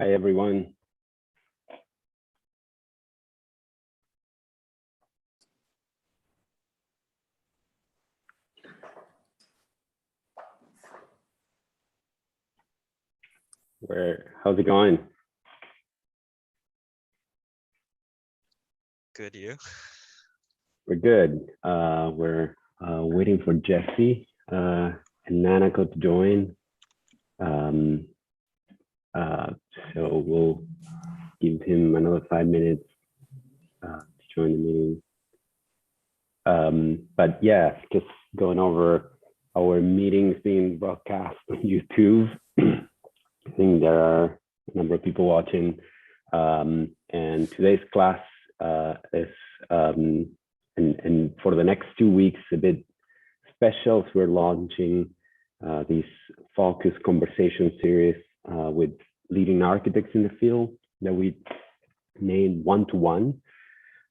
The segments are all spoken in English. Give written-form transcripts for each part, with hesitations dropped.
Hi, everyone. How's it going? Good, you? We're good. We're waiting for Jesse and Nanako to join. So we'll give him another 5 minutes to join the meeting. But yeah, just going over our meetings being broadcast on YouTube. I think there are a number of people watching. And today's class is, and for the next 2 weeks, a bit special. So we're launching this focus conversation series with leading architects in the field that we named one-to-one.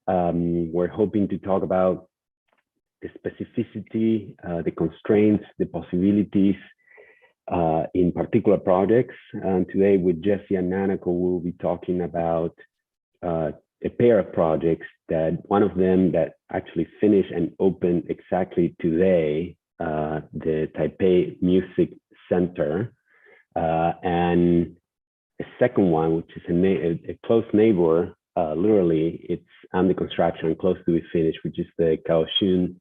We're hoping to talk about the specificity, the constraints, the possibilities in particular projects. And today with Jesse and Nanako, we'll be talking about a pair of projects, that one of them that actually finished and opened exactly today, the Taipei Music Center, and a second one, which is a close neighbor, literally it's under construction and close to be finished, which is the Kaohsiung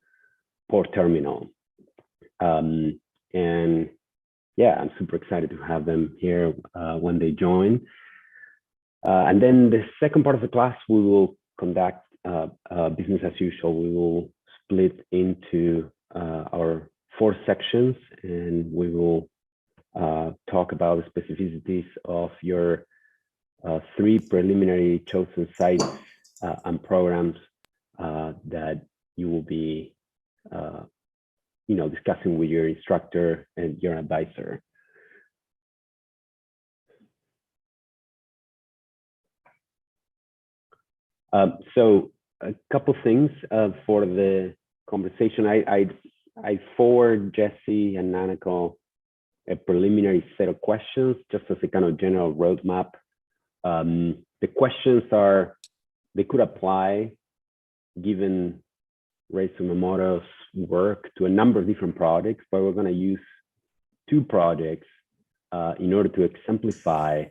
port terminal. And yeah, I'm super excited to have them here when they join. And then the second part of the class, we will conduct business as usual. We will split into our 4 sections, and we will talk about the specificities of your 3 preliminary chosen sites and programs that you will be discussing with your instructor and your advisor. So a couple things for the conversation. I forward Jesse and Nanako a preliminary set of questions, just as a kind of general roadmap. The questions they could apply, given Ray Sumamoto's work, to a number of different projects, but we're going to use 2 projects in order to exemplify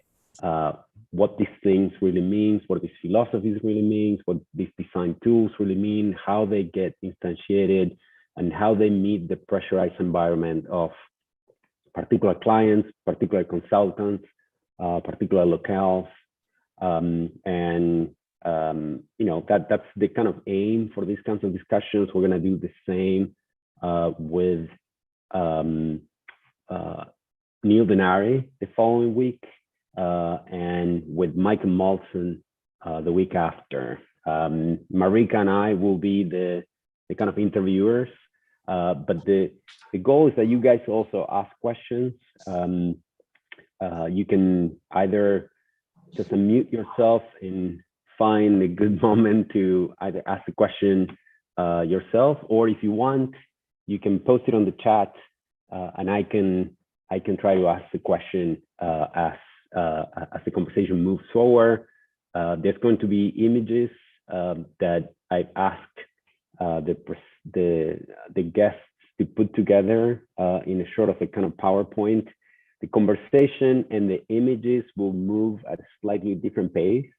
what these things really means, what these philosophies really means, what these design tools really mean, how they get instantiated, and how they meet the pressurized environment of particular clients, particular consultants, particular locales. That's the kind of aim for these kinds of discussions. We're going to do the same with Neil Denari the following week, and with Mike and Molson the week after. Marika and I will be the kind of interviewers, but the goal is that you guys also ask questions. You can either just unmute yourself and find a good moment to either ask the question yourself, or if you want, you can post it on the chat, and I can try to ask the question as the conversation moves forward. There's going to be images that I've asked the guests to put together in a sort of a kind of PowerPoint. The conversation and the images will move at a slightly different pace.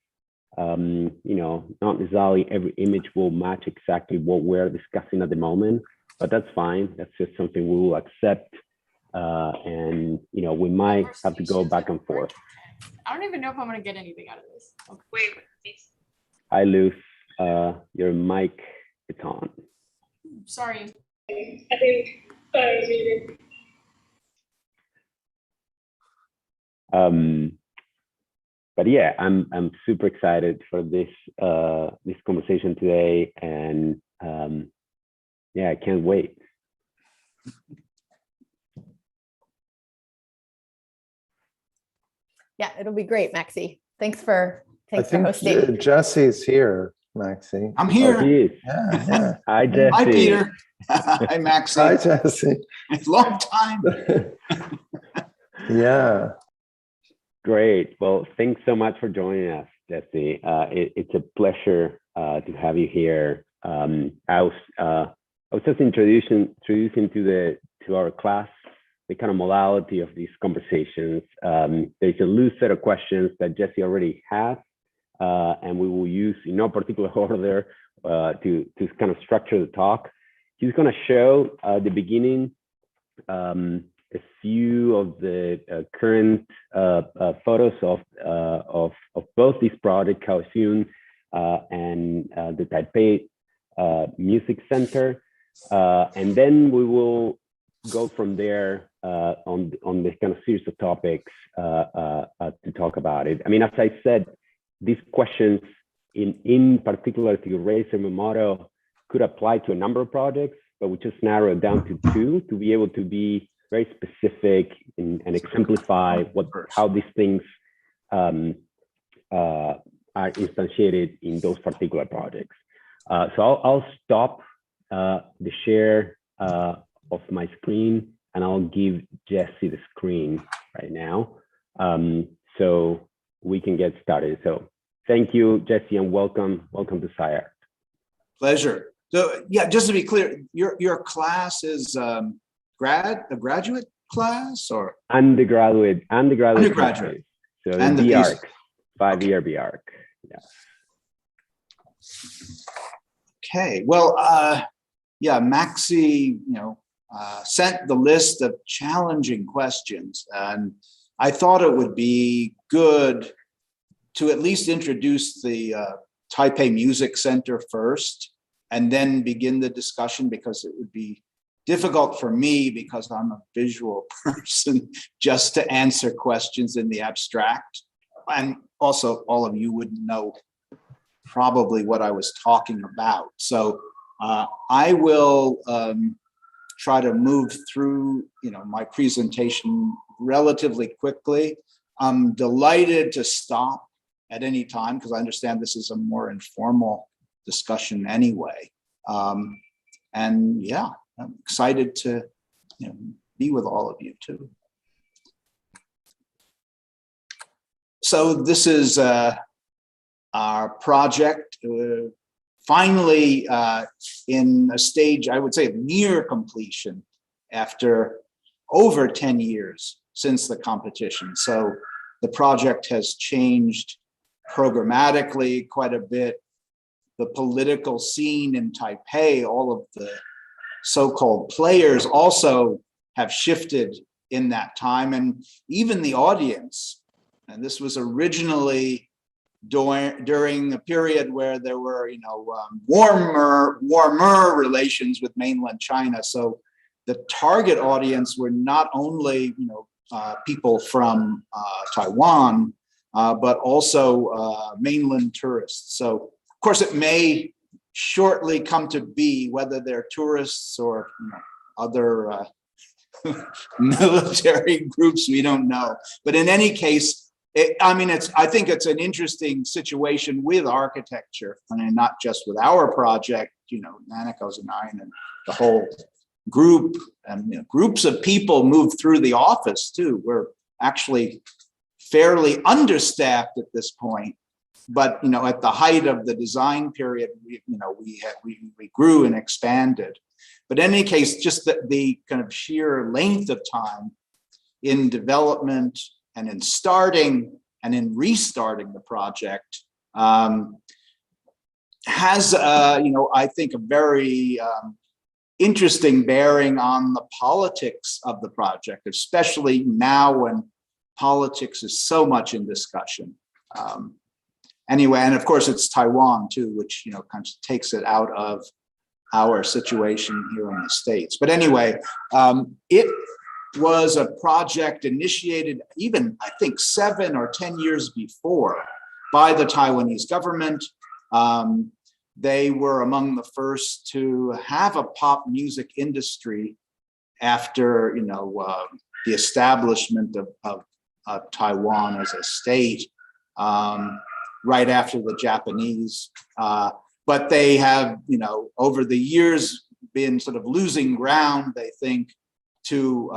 Not necessarily every image will match exactly what we're discussing at the moment, but that's fine. That's just something we will accept. And we might have to go back and forth. I don't even know if I'm gonna get anything out of this. Okay. Wait, please. Hi, Luz. Your mic is on. Sorry. I think I was muted. But yeah, I'm super excited for this conversation today, and yeah, I can't wait. Yeah, it'll be great, Maxi. Thanks for hosting. Jesse's here, Maxi. I'm here. Oh, he is. Yeah. Hi, Jesse. Hi, Peter. Hi, Maxi. Hi, Jesse. Long time. Yeah. Great. Well, thanks so much for joining us, Jesse. It's a pleasure to have you here. I was just introducing to our class the kind of modality of these conversations. There's a loose set of questions that Jesse already has, and we will use in no particular order to kind of structure the talk. He's going to show at the beginning a few of the current photos of both these projects, Kaohsiung and the Taipei Music Center, and then we will go from there on this kind of series of topics to talk about it. I mean, as I said, these questions in particular to Racer Momoto could apply to a number of projects, but we just narrow it down to two to be able to be very specific and exemplify how these things are instantiated in those particular projects. So I'll stop the share of my screen, and I'll give Jesse the screen right now, so we can get started. So thank you, Jesse, and welcome to SCI-Arc. Pleasure. So yeah, just to be clear, your class is a graduate class or Undergraduate. Undergraduate. So And the the B-Arc, thesis. 5-year B-Arc. Yeah. Okay. Well, yeah, Maxi, sent the list of challenging questions, and I thought it would be good to at least introduce the Taipei Music Center first, and then begin the discussion, because it would be difficult for me, because I'm a visual person, just to answer questions in the abstract. And also, all of you wouldn't know probably what I was talking about. So I will try to move through, my presentation relatively quickly. I'm delighted to stop at any time, because I understand this is a more informal discussion anyway. And yeah, I'm excited to be with all of you too. So this is our project, finally in a stage, I would say, of near completion after over 10 years since the competition. So the project has changed programmatically quite a bit. The political scene in Taipei, all of the so-called players also have shifted in that time, and even the audience. And this was originally during a period where there were, warmer relations with mainland China. So the target audience were not only, people from Taiwan, but also mainland tourists. So of course it may shortly come to be, whether they're tourists or other military groups, we don't know. But in any case, I think it's an interesting situation with architecture. I mean, not just with our project, Naniko's and I, and the whole group, and groups of people move through the office too. We're actually fairly understaffed at this point, but at the height of the design period, we grew and expanded. But in any case, just the kind of sheer length of time in development and in starting and in restarting the project has, I think, a very interesting bearing on the politics of the project, especially now when politics is so much in discussion. Anyway, and of course it's Taiwan too, which kind of takes it out of our situation here in the States. But anyway, it was a project initiated even, I think, 7 or 10 years before by the Taiwanese government. They were among the first to have a pop music industry after, the establishment of Taiwan as a state, right after the Japanese. But they have, over the years been sort of losing ground, they think, to,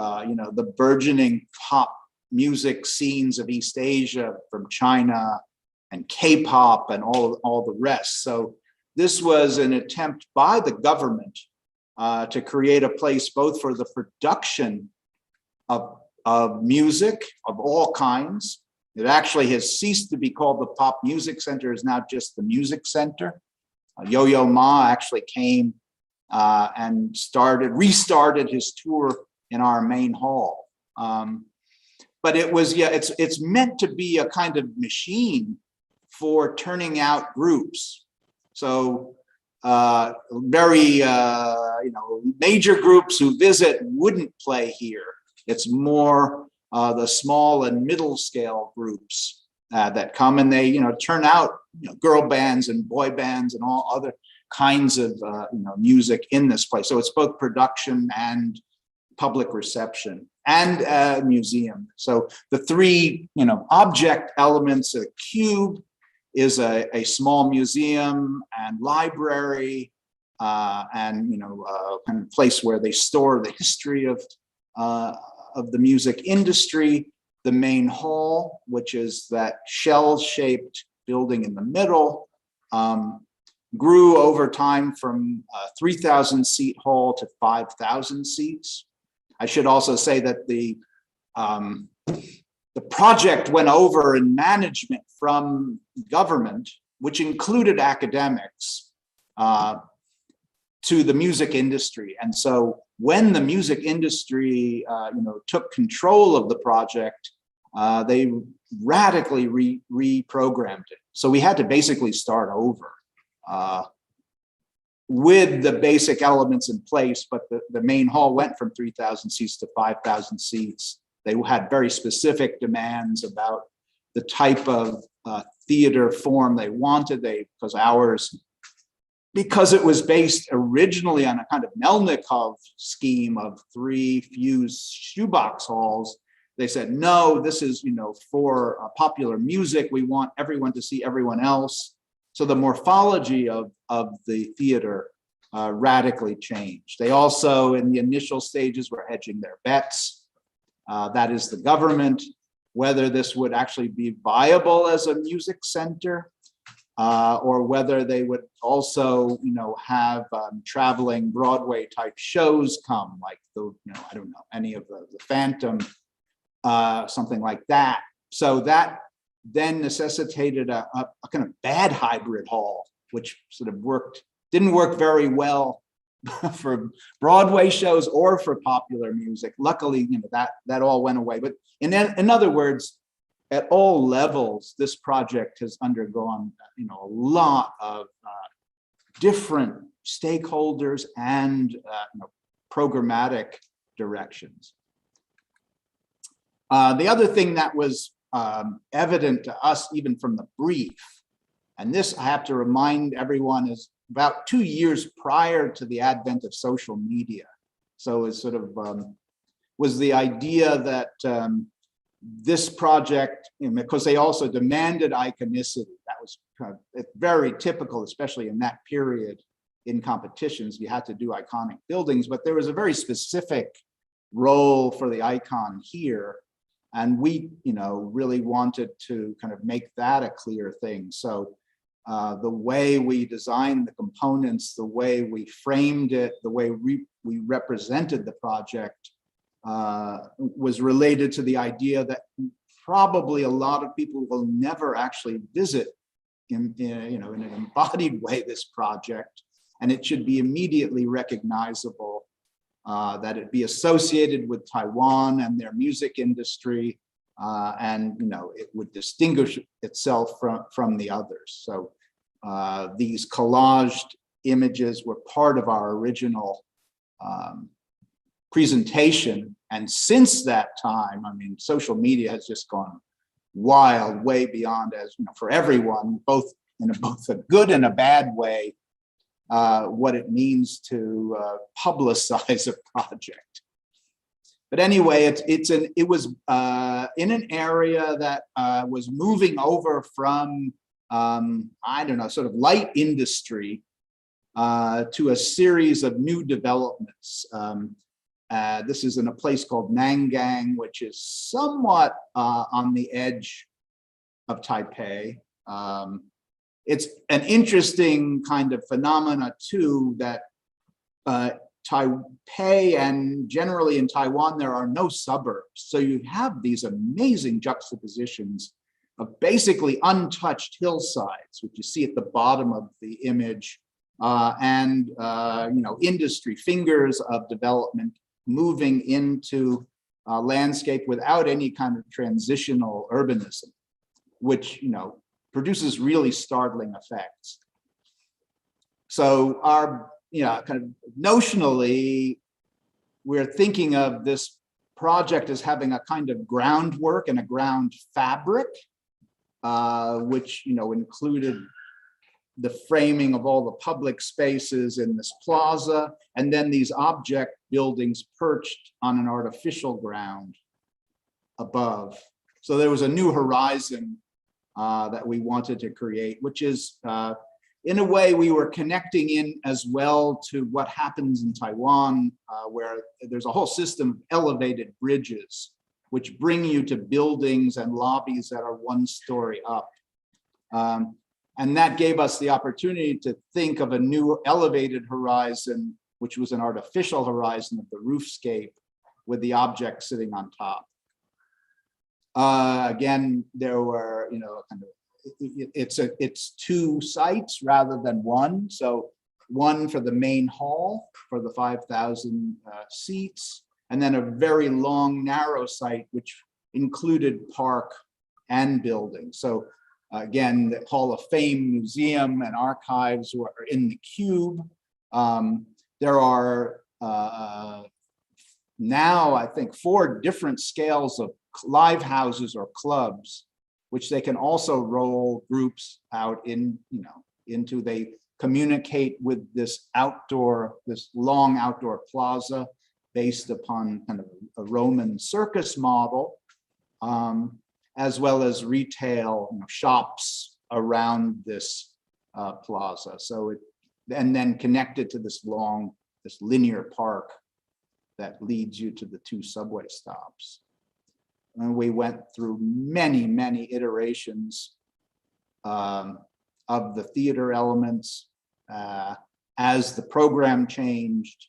the burgeoning pop music scenes of East Asia, from China and K-pop and all the rest. So this was an attempt by the government to create a place both for the production of music of all kinds. It actually has ceased to be called the Pop Music Center, is now just the Music Center. Yo-Yo Ma actually came and restarted his tour in our main hall. But it was, yeah, it's meant to be a kind of machine for turning out groups. So very, major groups who visit wouldn't play here. It's more the small and middle scale groups that come, and they, turn out, girl bands and boy bands and all other kinds of, music in this place. So it's both production and public reception and a museum. So the three, object elements: a cube is a small museum and library, and kind of place where they store the history of the music industry. The main hall, which is that shell-shaped building in the middle, grew over time from a 3,000 seat hall to 5,000 seats. I should also say that the project went over in management from government, which included academics, to the music industry. And so when the music industry took control of the project, they radically reprogrammed it. So we had to basically start over with the basic elements in place, but the main hall went from 3,000 seats to 5,000 seats. They had very specific demands about the type of theater form they wanted. Because it was based originally on a kind of Melnikov scheme of 3 fused shoebox halls, they said, no, this is, for popular music. We want everyone to see everyone else. So the morphology of the theater radically changed. They also, in the initial stages, were hedging their bets. That is the government, whether this would actually be viable as a music center, or whether they would also, have traveling Broadway type shows come, like I don't know, any of the Phantom, something like that. So that then necessitated a kind of bad hybrid hall, which sort of didn't work very well for Broadway shows or for popular music. Luckily, that all went away. But in other words, at all levels, this project has undergone, a lot of different stakeholders and programmatic directions. The other thing that was evident to us, even from the brief, and this I have to remind everyone, is about 2 years prior to the advent of social media. So it sort of was the idea that this project, because they also demanded iconicity. That was kind of very typical, especially in that period in competitions. You had to do iconic buildings, but there was a very specific role for the icon here. And we, really wanted to kind of make that a clear thing. So the way we designed the components, the way we framed it, the way we represented the project was related to the idea that probably a lot of people will never actually visit in an embodied way this project, and it should be immediately recognizable, that it be associated with Taiwan and their music industry, and it would distinguish itself from the others. So these collaged images were part of our original presentation, and since that time, social media has just gone wild, way beyond, as for everyone, both in both a good and a bad way, what it means to publicize a project. But anyway, it was in an area that was moving over from sort of light industry to a series of new developments. This is in a place called Nangang, which is somewhat on the edge of Taipei. It's an interesting kind of phenomena too, that Taipei and generally in Taiwan, there are no suburbs. So you have these amazing juxtapositions of basically untouched hillsides, which you see at the bottom of the image, and industry, fingers of development moving into landscape without any kind of transitional urbanism, which produces really startling effects. So our kind of notionally, we're thinking of this project as having a kind of groundwork and a ground fabric, which included the framing of all the public spaces in this plaza, and then these object buildings perched on an artificial ground above. So there was a new horizon that we wanted to create, which is, in a way, we were connecting in as well to what happens in Taiwan, where there's a whole system of elevated bridges, which bring you to buildings and lobbies that are one story up. And that gave us the opportunity to think of a new elevated horizon, which was an artificial horizon of the roofscape with the object sitting on top. Again, there were, it's two sites rather than one. So one for the main hall for the 5,000 seats, and then a very long, narrow site, which included park and building. So again, the Hall of Fame Museum and Archives were in the cube. There are now, I think, 4 different scales of live houses or clubs, which they can also roll groups out in, into. They communicate with this long outdoor plaza based upon kind of a Roman circus model, as well as retail shops around this plaza. So and then connected to this linear park that leads you to the 2 subway stops. And we went through many, many iterations of the theater elements as the program changed,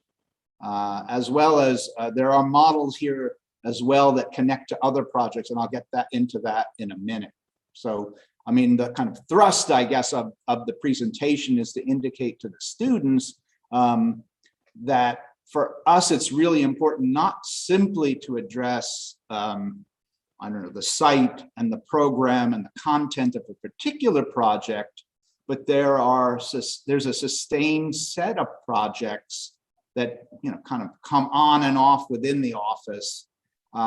as well as there are models here as well that connect to other projects, and I'll get into that in a minute. So, I mean, the kind of thrust, I guess, of the presentation is to indicate to the students that for us, it's really important not simply to address, I don't know, the site and the program and the content of a particular project, but there's a sustained set of projects that kind of come on and off within the office.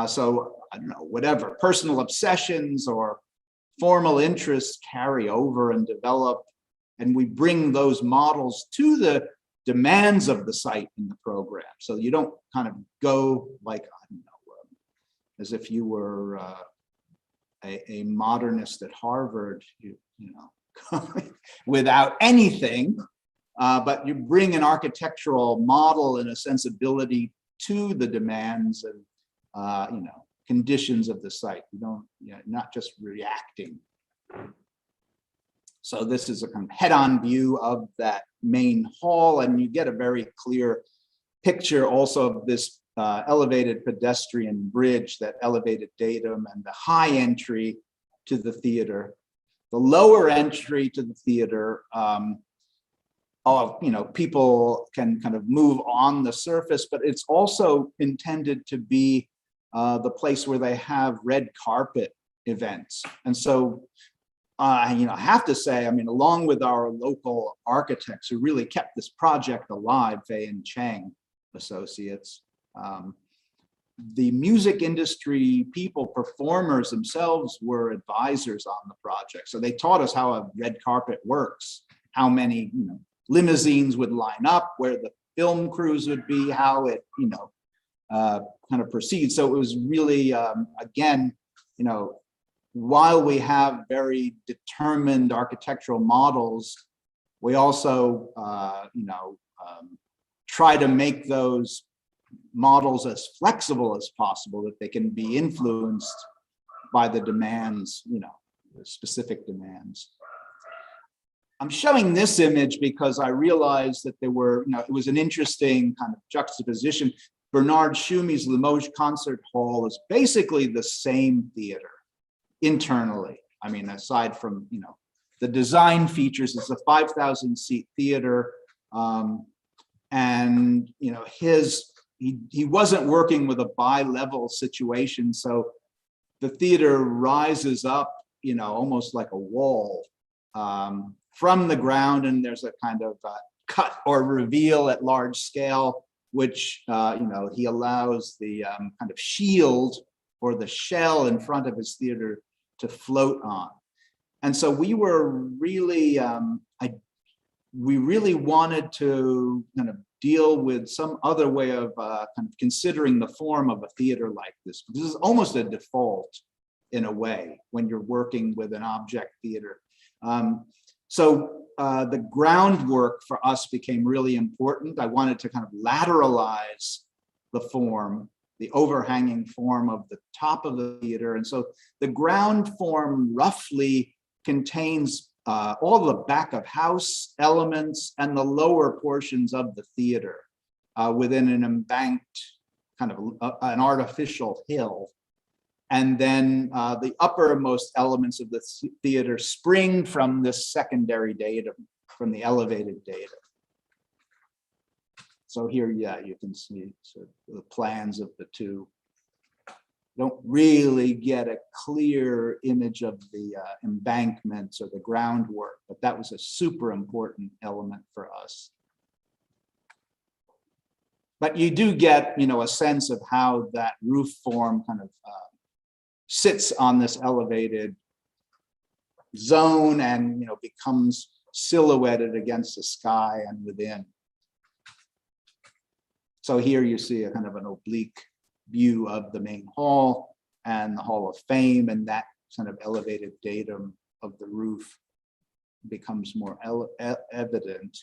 So I don't know, whatever personal obsessions or formal interests carry over and develop, and we bring those models to the demands of the site in the program. So you don't kind of go like, I don't know, as if you were a modernist at Harvard, without anything, but you bring an architectural model and a sensibility to the demands and conditions of the site. You don't, not just reacting. So this is a kind of head-on view of that main hall, and you get a very clear picture also of this elevated pedestrian bridge, that elevated datum, and the high entry to the theater. The lower entry to the theater, people can kind of move on the surface, but it's also intended to be the place where they have red carpet events. And so, I have to say, I mean, along with our local architects who really kept this project alive, Fei and Chang Associates, the music industry people, performers themselves were advisors on the project. So they taught us how a red carpet works, how many limousines would line up, where the film crews would be, how it kind of proceeds. So it was really, again, while we have very determined architectural models, we also try to make those models as flexible as possible, that they can be influenced by the demands, you know, the specific demands. I'm showing this image because I realized that there were, you know, it was an interesting kind of juxtaposition. Bernard Shumi's Limoges Concert Hall is basically the same theater internally. I mean, aside from, you know, the design features, it's a 5,000 seat theater. And, you know, he wasn't working with a bi-level situation. So the theater rises up, you know, almost like a wall from the ground, and there's a kind of cut or reveal at large scale, which, you know, he allows the kind of shield or the shell in front of his theater to float on. And so we were really, we really wanted to kind of deal with some other way of kind of considering the form of a theater like this. This is almost a default in a way when you're working with an object theater. So the groundwork for us became really important. I wanted to kind of lateralize the form, the overhanging form of the top of the theater. And so the ground form roughly contains all the back of house elements and the lower portions of the theater within an embanked kind of an artificial hill. And then the uppermost elements of the theater spring from this secondary datum, from the elevated datum. So here, yeah, you can see sort of the plans of the two. Don't really get a clear image of the embankments or the groundwork, but that was a super important element for us. But you do get, you know, a sense of how that roof form kind of sits on this elevated zone and, you know, becomes silhouetted against the sky and within. So here you see a kind of an oblique view of the main hall and the Hall of Fame, and that kind of elevated datum of the roof becomes more evident.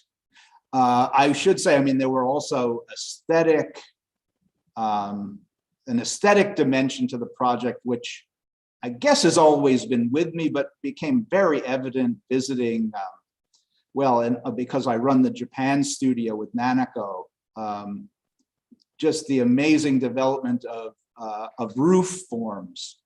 I should say, I mean, there were also aesthetic, an aesthetic dimension to the project, which I guess has always been with me, but became very evident visiting, well, and because I run the Japan studio with Nanako, just the amazing development of roof forms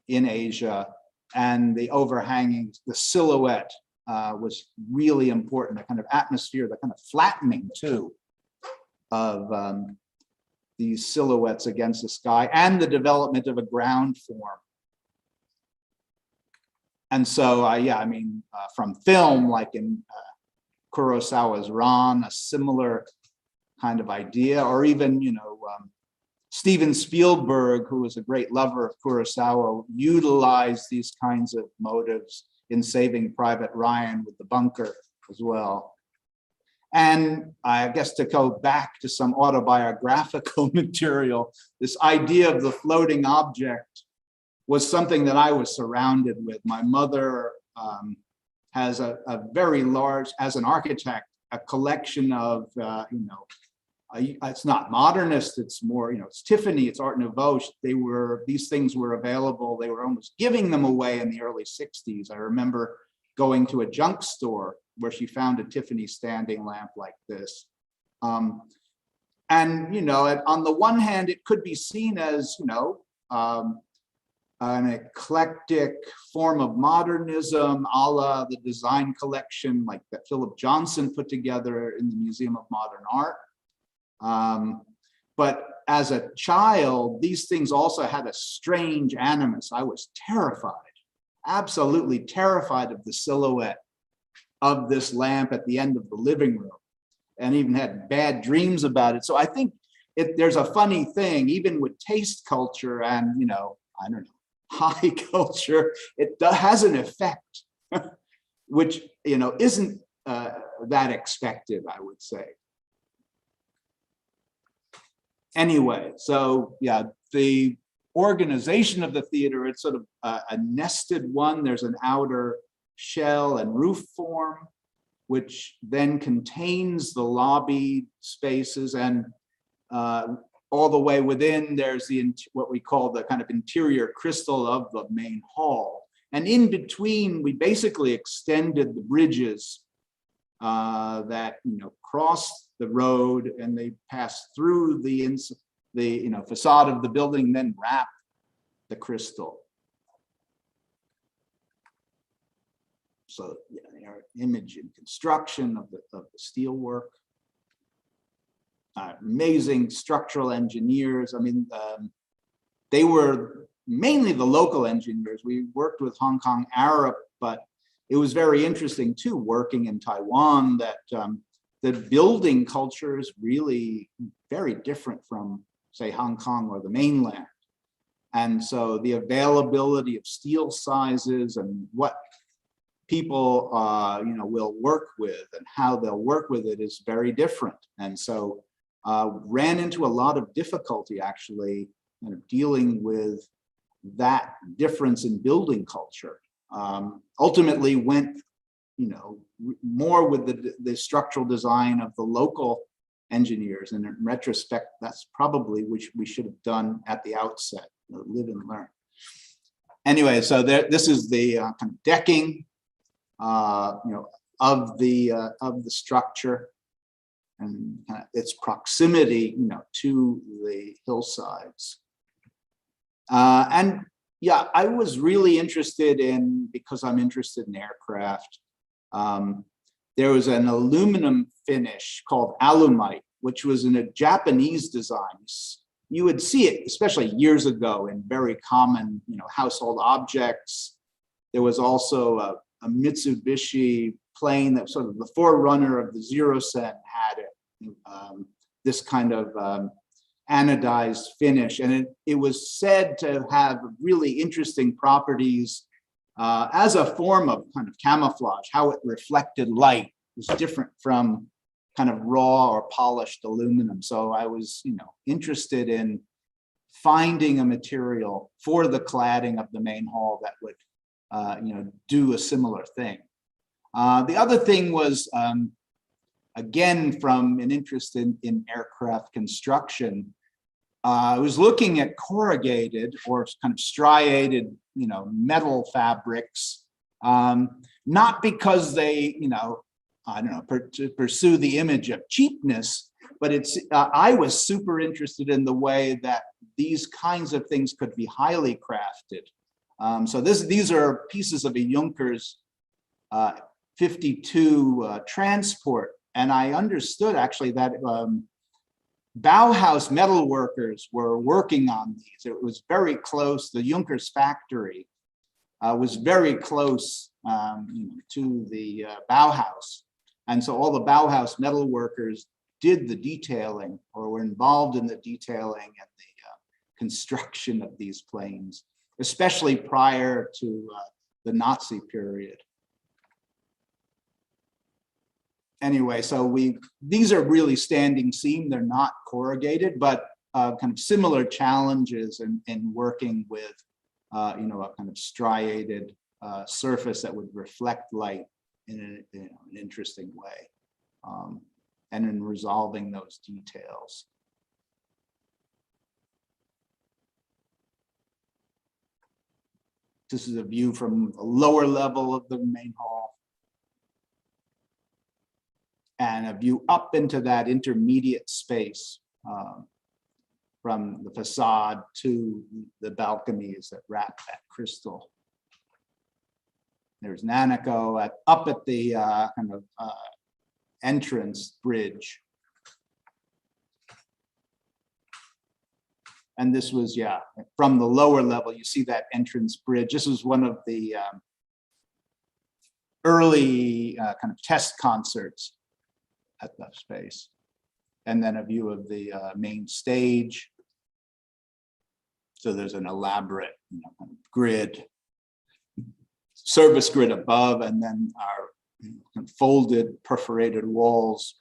in Asia, and the overhanging, the silhouette was really important, the kind of atmosphere, the kind of flattening too of these silhouettes against the sky, and the development of a ground form. And so, yeah, I mean, from film, like in Kurosawa's Ran, a similar kind of idea, or even, you know, Steven Spielberg, who was a great lover of Kurosawa, utilized these kinds of motives in Saving Private Ryan with the bunker as well. And I guess to go back to some autobiographical material, this idea of the floating object was something that I was surrounded with. My mother has a very large, as an architect, a collection of, you know, it's not modernist, it's more, you know, it's Tiffany, it's Art Nouveau. These things were available. They were almost giving them away in the early 60s. I remember going to a junk store where she found a Tiffany standing lamp like this. And, you know, on the one hand, it could be seen as, you know, an eclectic form of modernism, a la the design collection like that Philip Johnson put together in the Museum of Modern Art. But as a child, these things also had a strange animus. I was terrified, absolutely terrified of the silhouette of this lamp at the end of the living room, and even had bad dreams about it. So I think there's a funny thing, even with taste culture and, you know, I don't know, high culture, it has an effect, which, you know, isn't that expected, I would say. Anyway, so yeah, the organization of the theater, it's sort of a nested one. There's an outer shell and roof form, which then contains the lobby spaces. And all the way within, there's what we call the kind of interior crystal of the main hall. And in between, we basically extended the bridges that cross the road, and they pass through the facade of the building, then wrap the crystal. So our image and construction of the steel work. Amazing structural engineers. I mean, they were mainly the local engineers. We worked with Hong Kong Arab, but it was very interesting too, working in Taiwan, that the building culture is really very different from, say, Hong Kong or the mainland. And so the availability of steel sizes and what people will work with and how they'll work with it is very different. And so ran into a lot of difficulty actually dealing with that difference in building culture. Ultimately went more with the structural design of the local engineers, and in retrospect, that's probably which we should have done at the outset. Live and learn. Anyway, so this is the kind of decking, of the structure, and its proximity, to the hillsides. And yeah, I was really interested in, because I'm interested in aircraft. There was an aluminum finish called alumite, which was in a Japanese design. You would see it, especially years ago, in very common, household objects. There was also a Mitsubishi plane that sort of the forerunner of the Zero Sen had it. This kind of anodized finish, and it was said to have really interesting properties as a form of kind of camouflage. How it reflected light was different from kind of raw or polished aluminum. So I was, interested in finding a material for the cladding of the main hall that would, do a similar thing. The other thing was, again, from an interest in aircraft construction, I was looking at corrugated or kind of striated, metal fabrics, not because they, to pursue the image of cheapness, but it's, I was super interested in the way that these kinds of things could be highly crafted. So these are pieces of a Junkers 52 transport, and I understood actually that Bauhaus metal workers were working on these. It was very close. The Junkers factory was very close to the Bauhaus. And so all the Bauhaus metal workers did the detailing, or were involved in the detailing and the construction of these planes, especially prior to the Nazi period. Anyway, so these are really standing seam. They're not corrugated, but kind of similar challenges in working with, a kind of striated surface that would reflect light in an interesting way, and in resolving those details. This is a view from the lower level of the main hall, and a view up into that intermediate space from the facade to the balconies that wrap that crystal. There's Nanako up at the kind of entrance bridge. And this was, yeah, from the lower level, you see that entrance bridge. This was one of the early kind of test concerts at that space. And then a view of the main stage. So there's an elaborate kind of grid, service grid above, and then our kind of folded perforated walls.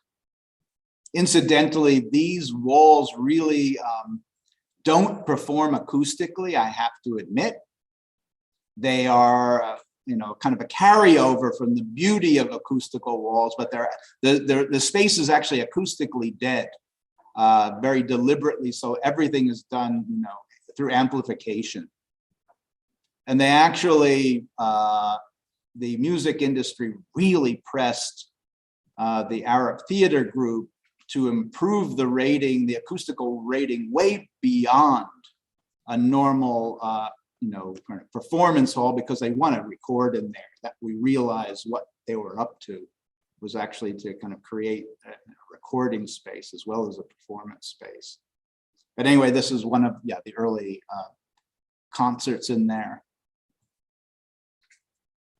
Incidentally, these walls really don't perform acoustically, I have to admit. They are, kind of a carryover from the beauty of acoustical walls, but the space is actually acoustically dead. very deliberately. So everything is done, through amplification. And they actually, the music industry really pressed the Arab theater group to improve the rating, the acoustical rating, way beyond a normal, kind of performance hall, because they want to record in there. That we realize what they were up to was actually to kind of create a recording space as well as a performance space. But anyway, this is one of the early concerts in there.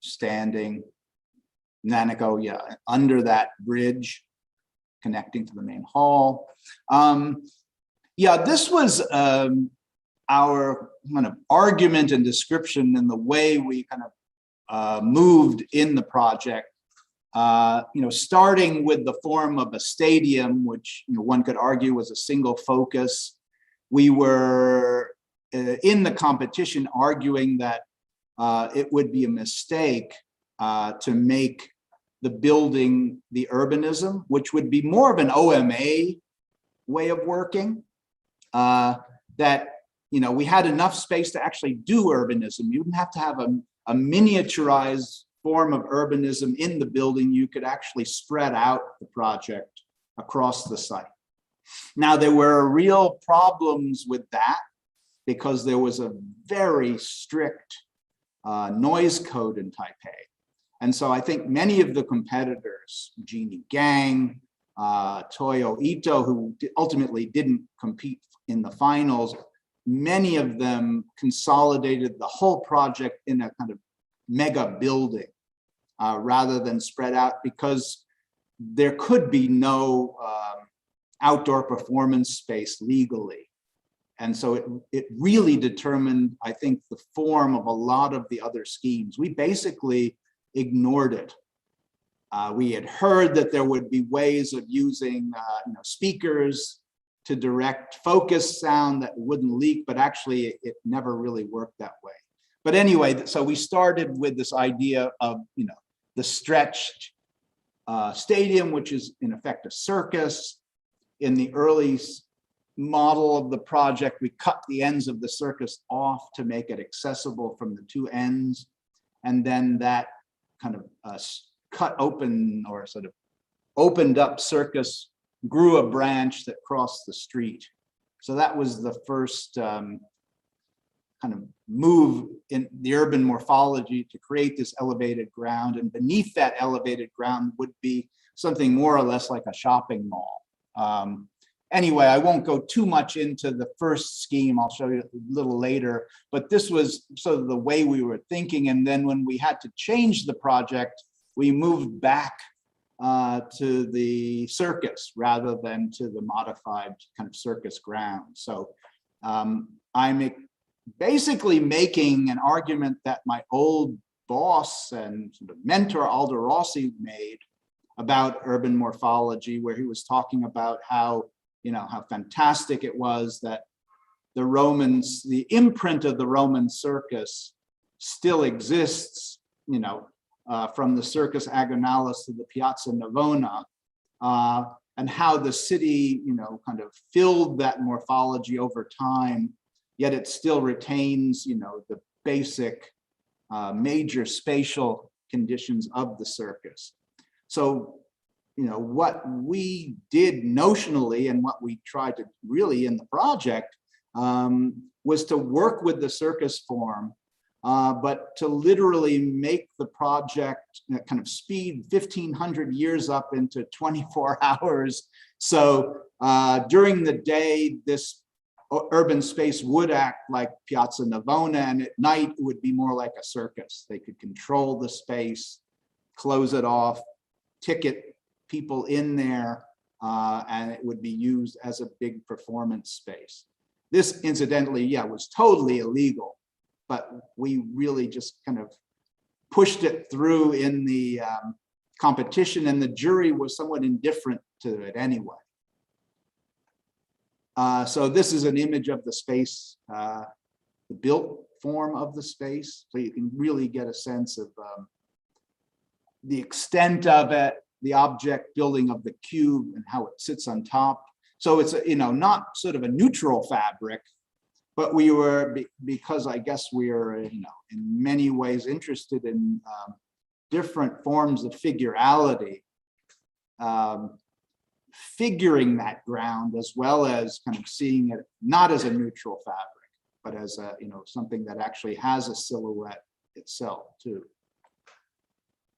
Standing, and then I go under that bridge connecting to the main hall. This was our kind of argument and description in the way we kind of moved in the project. Starting with the form of a stadium, which one could argue was a single focus. We were in the competition arguing that it would be a mistake to make the building the urbanism, which would be more of an OMA way of working. That we had enough space to actually do urbanism. You didn't have to have a miniaturized form of urbanism in the building. You could actually spread out the project across the site. Now, there were real problems with that because there was a very strict noise code in Taipei. And so I think many of the competitors, Genie Gang, Toyo Ito, who ultimately didn't compete in the finals, many of them consolidated the whole project in a kind of mega building rather than spread out, because there could be no outdoor performance space legally. And so it really determined, I think, the form of a lot of the other schemes. We basically ignored it. We had heard that there would be ways of using speakers to direct focus sound that wouldn't leak, but actually it never really worked that way. But anyway, so we started with this idea of the stretched stadium, which is in effect a circus. In the early model of the project, we cut the ends of the circus off to make it accessible from the two ends. And then that kind of cut open or sort of opened up circus grew a branch that crossed the street. So that was the first kind of move in the urban morphology to create this elevated ground. And beneath that elevated ground would be something more or less like a shopping mall. Anyway, I won't go too much into the first scheme. I'll show you a little later, but this was sort of the way we were thinking. And then when we had to change the project, we moved back to the circus rather than to the modified kind of circus ground. So I'm basically making an argument that my old boss and sort of mentor Aldo Rossi made about urban morphology, where he was talking about how how fantastic it was that the Romans, the imprint of the Roman circus still exists, from the Circus Agonalis to the Piazza Navona, and how the city, kind of filled that morphology over time, yet it still retains, the basic major spatial conditions of the circus. So, what we did notionally and what we tried to really in the project was to work with the circus form, but to literally make the project kind of speed 1,500 years up into 24 hours. So during the day, this urban space would act like Piazza Navona, and at night it would be more like a circus. They could control the space, close it off, ticket people in there, and it would be used as a big performance space. This, incidentally, was totally illegal, but we really just kind of pushed it through in the competition, and the jury was somewhat indifferent to it anyway. So this is an image of the space, the built form of the space, so you can really get a sense of the extent of it, the object building of the cube and how it sits on top. So it's, not sort of a neutral fabric, but we were, because I guess we are, in many ways interested in different forms of figurality, figuring that ground as well as kind of seeing it not as a neutral fabric, but as a, something that actually has a silhouette itself too.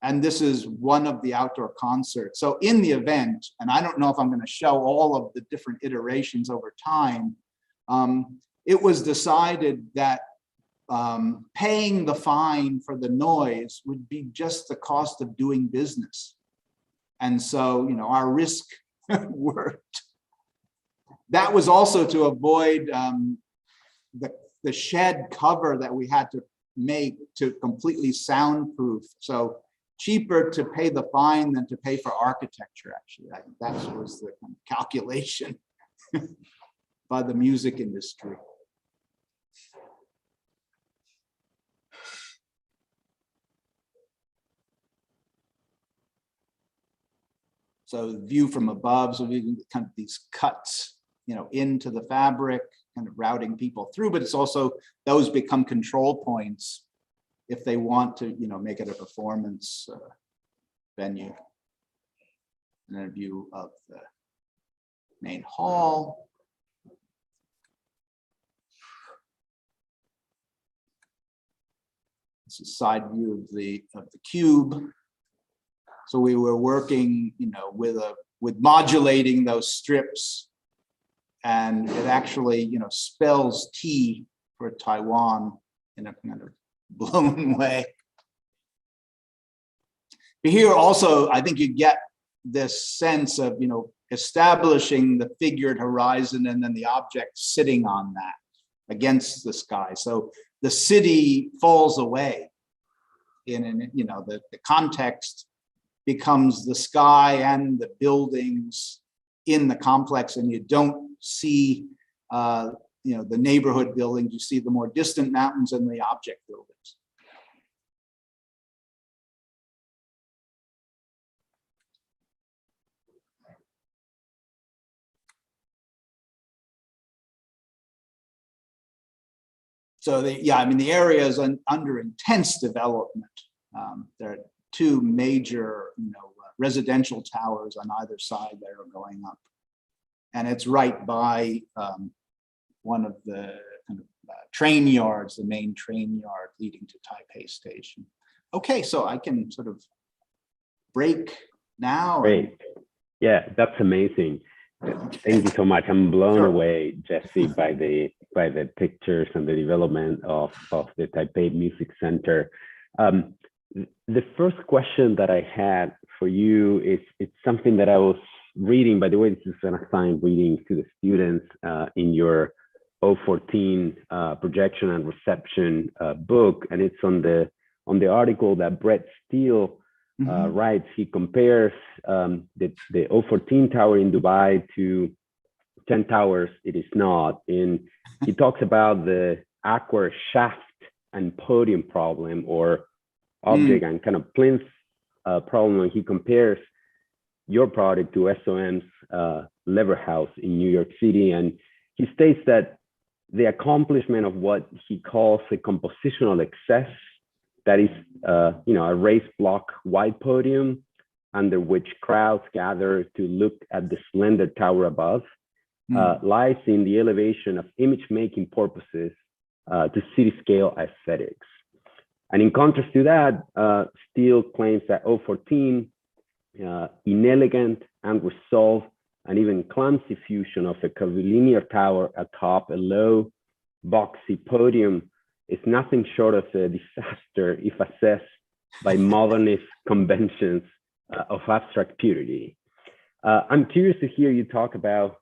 And this is one of the outdoor concerts. So in the event, and I don't know if I'm going to show all of the different iterations over time, it was decided that paying the fine for the noise would be just the cost of doing business. And so, our risk worked. That was also to avoid the shed cover that we had to make to completely soundproof. So cheaper to pay the fine than to pay for architecture, actually. I think that was the kind of calculation by the music industry. So the view from above, so we can kind of these cuts, into the fabric, kind of routing people through, but it's also, those become control points if they want to, make it a performance venue. And then a view of the main hall. This is a side view of the cube. So we were working, with modulating those strips, and it actually, spells T for Taiwan in a kind of blown way. But here also, I think you get this sense of, establishing the figured horizon and then the object sitting on that against the sky. So the city falls away the context becomes the sky and the buildings in the complex, and you don't see the neighborhood buildings, you see the more distant mountains and the object buildings. So the area is under intense development. There are two major, residential towers on either side that are going up, and it's right by one of the kind of train yards, the main train yard leading to Taipei Station. Okay, so I can sort of break now. Great. Yeah, that's amazing. Thank you so much. I'm blown away, Jesse, by the pictures and the development of the Taipei Music Center. The first question that I had for you is, it's something that I was reading. By the way, this is an assigned reading to the students in your 014 projection and reception book, and it's on the article that Brett Steele writes. He compares the 014 tower in Dubai to 10 towers it is not, and he talks about the awkward shaft and podium problem, or object and kind of plinth problem, when he compares your product to SOM's Lever House in New York City. And he states that the accomplishment of what he calls a compositional excess, that is a raised block wide podium under which crowds gather to look at the slender tower above, lies in the elevation of image-making purposes to city-scale aesthetics. And in contrast to that, Steele claims that 014, inelegant, unresolved, and even clumsy fusion of a curvilinear tower atop a low, boxy podium is nothing short of a disaster if assessed by modernist conventions of abstract purity. I'm curious to hear you talk about,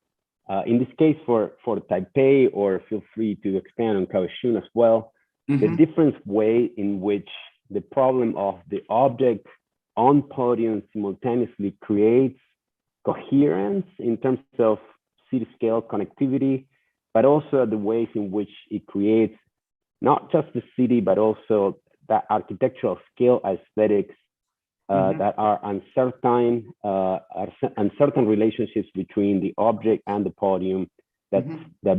in this case for Taipei, or feel free to expand on Kaohsiung as well, the different way in which the problem of the object on podium simultaneously creates coherence in terms of city scale connectivity, but also the ways in which it creates not just the city, but also that architectural scale aesthetics that are uncertain relationships between the object and the podium that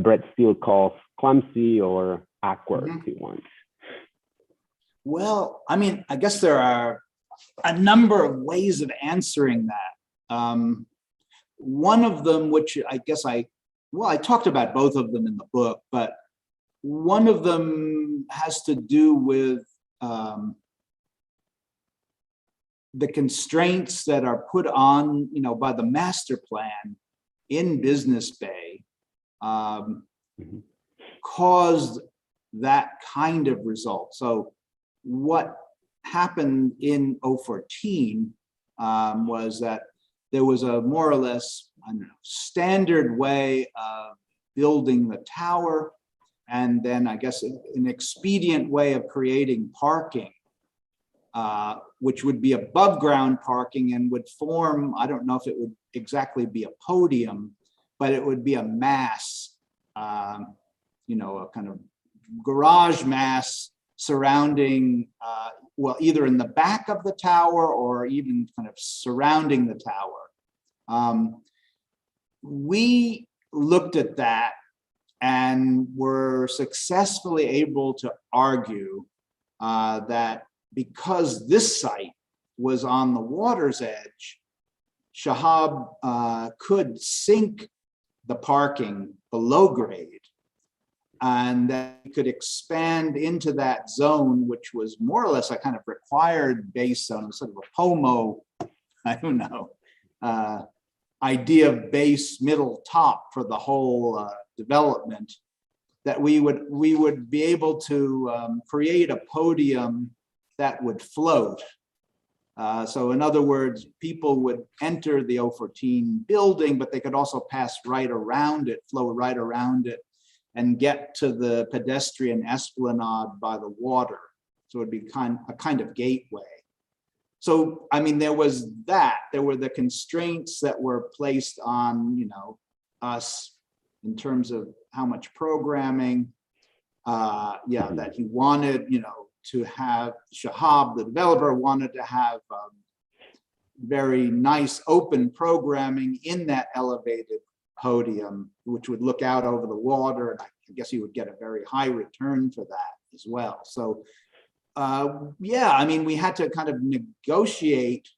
Brett Steele calls clumsy or awkward, if you want. Well, I mean, I guess there are a number of ways of answering that. One of them, which I guess I talked about both of them in the book, but one of them has to do with the constraints that are put on, by the master plan in Business Bay, caused that kind of result. So what happened in 014 was that there was a more or less, standard way of building the tower, and then I guess an expedient way of creating parking, which would be above ground parking and would form, I don't know if it would exactly be a podium, but it would be a mass, a kind of garage mass surrounding, either in the back of the tower or even kind of surrounding the tower. We looked at that and were successfully able to argue that because this site was on the water's edge, Shahab could sink the parking below grade, and that he could expand into that zone, which was more or less a kind of required base zone, sort of a POMO, I don't know, idea of base, middle, top for the whole development, that we would be able to create a podium that would float. So in other words, people would enter the 014 building, but they could also pass right around it, flow right around it, and get to the pedestrian esplanade by the water. So it'd be a kind of gateway. So, I mean, there was that. There were the constraints that were placed on, us in terms of how much programming, that he wanted, to have. Shahab, the developer, wanted to have very nice open programming in that elevated podium, which would look out over the water, and I guess you would get a very high return for that as well. So I mean, we had to kind of negotiate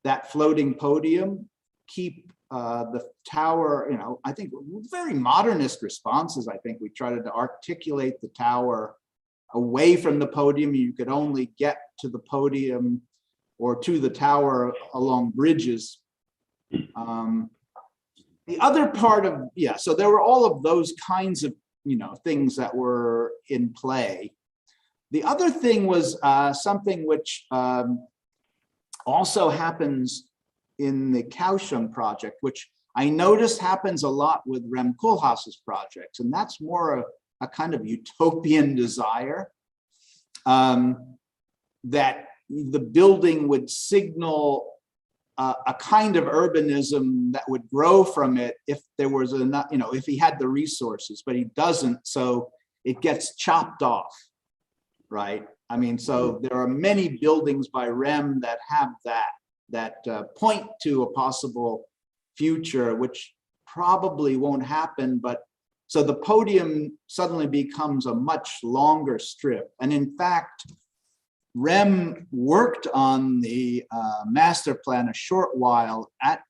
that floating podium, keep the tower, I think very modernist responses. I think we tried to articulate the tower away from the podium. You could only get to the podium or to the tower along bridges. The other part of, so there were all of those kinds of, things that were in play. The other thing was something which also happens in the Kaohsiung project, which I noticed happens a lot with Rem Koolhaas's projects, and that's more a kind of utopian desire that the building would signal a kind of urbanism that would grow from it if there was enough, if he had the resources, but he doesn't, so it gets chopped off, right? I mean, so there are many buildings by Rem that have that point to a possible future, which probably won't happen, but so the podium suddenly becomes a much longer strip. And in fact, Rem worked on the master plan a short while at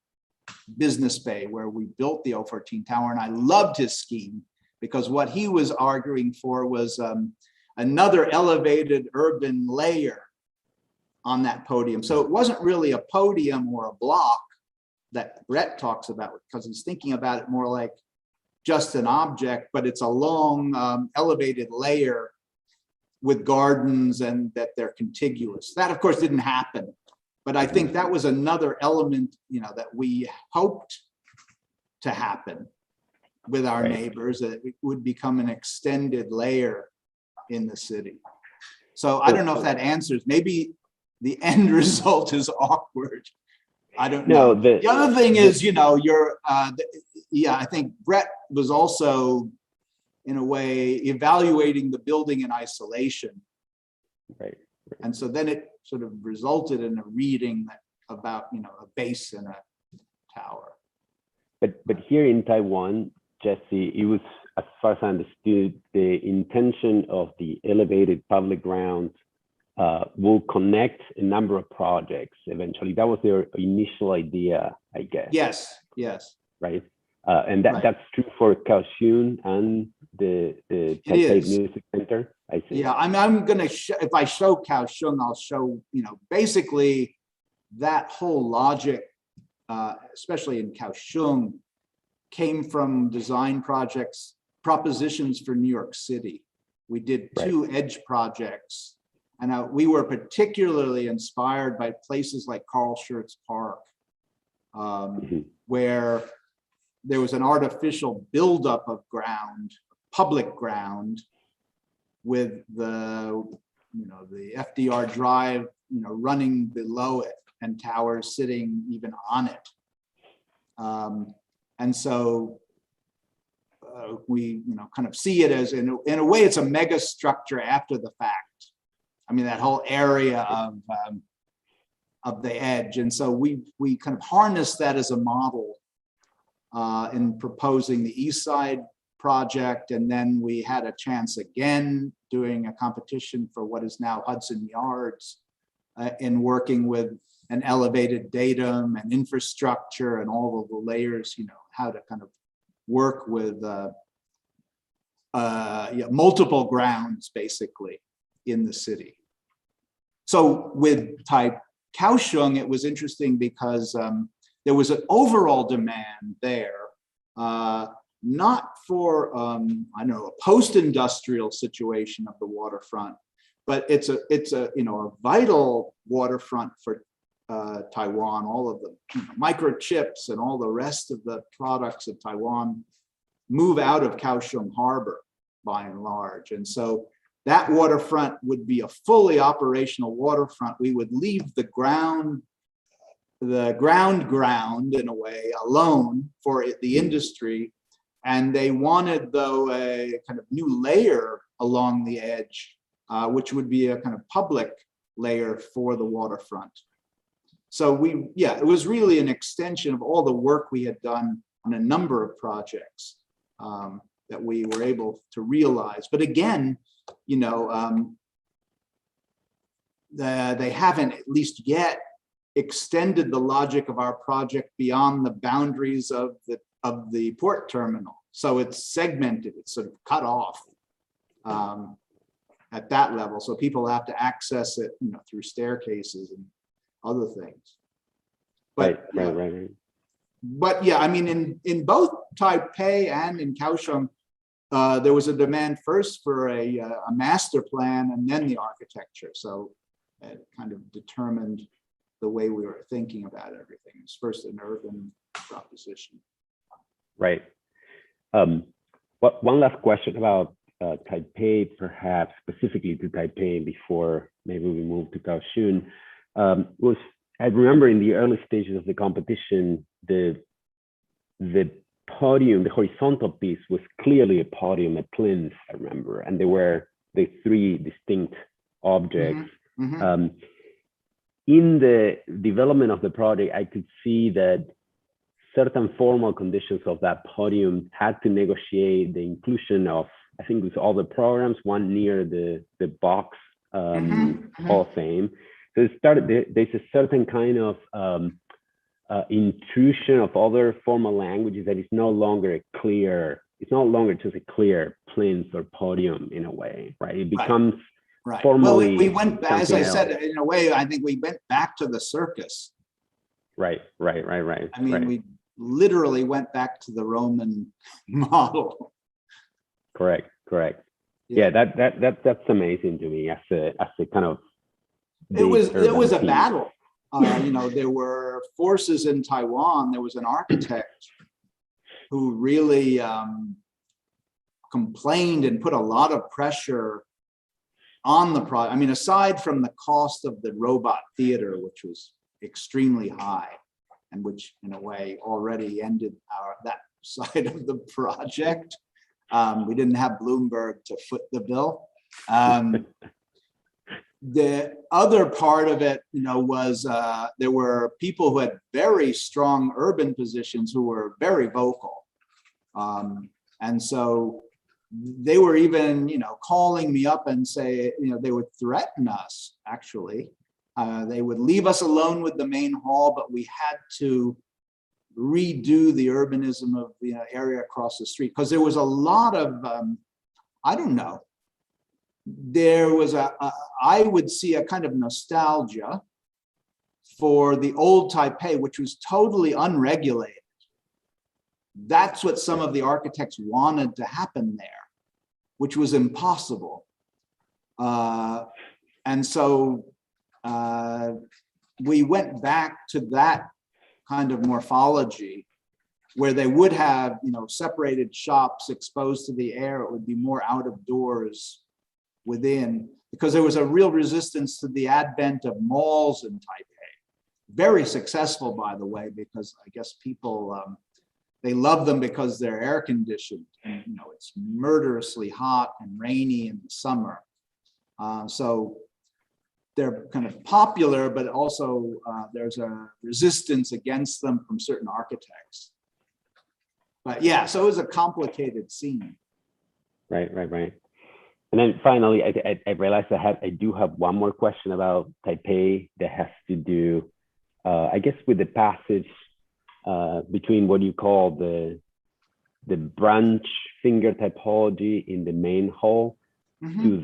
Business Bay, where we built the 014 tower, and I loved his scheme because what he was arguing for was another elevated urban layer on that podium. So it wasn't really a podium or a block that Brett talks about, because he's thinking about it more like just an object, but it's a long elevated layer with gardens and that they're contiguous. That of course didn't happen, but I think that was another element, that we hoped to happen with our neighbors, that it would become an extended layer in the city. So I don't know if that answers, maybe the end result is awkward. I don't know. The other thing is, I think Brett was also, in a way, evaluating the building in isolation. Right. And so then sort of resulted in a reading about, you know, a base and a tower. But here in Taiwan, Jesse, it was, as far as I understood, the intention of the elevated public grounds will connect a number of projects eventually. That was their initial idea, I guess. Yes, yes. Right. And Right. that's true for Kaohsiung and the Taipei is. Music Center, I think. Yeah, I'm gonna if I show Kaohsiung, I'll show, you know, basically that whole logic, especially in Kaohsiung, came from design projects, propositions for New York City. We did two edge projects, and we were particularly inspired by places like Carlschurz's Park, where there was an artificial buildup of ground, public ground, with the, you know, the FDR Drive, you know, running below it and towers sitting even on it. And so we, you know, kind of see it as, in a way, it's a mega structure after the fact. I mean, that whole area of the edge. And so we kind of harnessed that as a model in proposing the East Side project. And then we had a chance again doing a competition for what is now Hudson Yards in working with an elevated datum and infrastructure and all of the layers, you know, how to kind of work with multiple grounds basically in the city. So with Kaohsiung, it was interesting because there was an overall demand there, not for I don't know, a post-industrial situation of the waterfront, but it's a you know, a vital waterfront for Taiwan. All of the, you know, microchips and all the rest of the products of Taiwan move out of Kaohsiung Harbor by and large, and so that waterfront would be a fully operational waterfront. We would leave the ground in a way alone for the industry. And they wanted, though, a kind of new layer along the edge, which would be a kind of public layer for the waterfront. So it was really an extension of all the work we had done on a number of projects that we were able to realize. But again, you know, they haven't, at least yet, extended the logic of our project beyond the boundaries of the port terminal. So it's segmented, it's sort of cut off at that level. So people have to access it, you know, through staircases and other things. But, right. But yeah, I mean, in both Taipei and in Kaohsiung, there was a demand first for a master plan and then the architecture. So it kind of determined the way we were thinking about everything. It's first an urban proposition. Right. One last question about Taipei, perhaps specifically to Taipei before maybe we move to Kaohsiung. I remember in the early stages of the competition, the podium, the horizontal piece was clearly a podium, a plinth, I remember, and there were the three distinct objects. In the development of the project, I could see that certain formal conditions of that podium had to negotiate the inclusion of, I think it was all the programs, one near the box Hall of Fame. So it started, there's a certain kind of intrusion of other formal languages that is no longer a clear, it's no longer just a clear plinth or podium in a way, right? It becomes formally. Well, we went back, as I said, else. in a way, I think we went back to the circus. Right. I mean, we literally went back to the Roman model. Correct. Yeah, that's amazing to me as a kind of. It was a battle. You know, there were forces in Taiwan. There was an architect who really complained and put a lot of pressure on the project. I mean, aside from the cost of the robot theater, which was extremely high, and which in a way already ended that side of the project. We didn't have Bloomberg to foot the bill. The other part of it, was there were people who had very strong urban positions who were very vocal. And so they were even, calling me up and say, they would threaten us, actually. They would leave us alone with the main hall, but we had to redo the urbanism of the area across the street, because there was a lot of, I don't know, there was I would see a kind of nostalgia for the old Taipei, which was totally unregulated. That's what some of the architects wanted to happen there, which was impossible. And so we went back to that kind of morphology where they would have, separated shops exposed to the air. It would be more out of doors within, because there was a real resistance to the advent of malls in Taipei. Very successful, by the way, because I guess people, they love them because they're air conditioned, and it's murderously hot and rainy in the summer. So they're kind of popular, but also there's a resistance against them from certain architects. But yeah, so it was a complicated scene. Right. And then finally, I realized I do have one more question about Taipei that has to do, I guess, with the passage between what you call the branch finger typology in the main hall to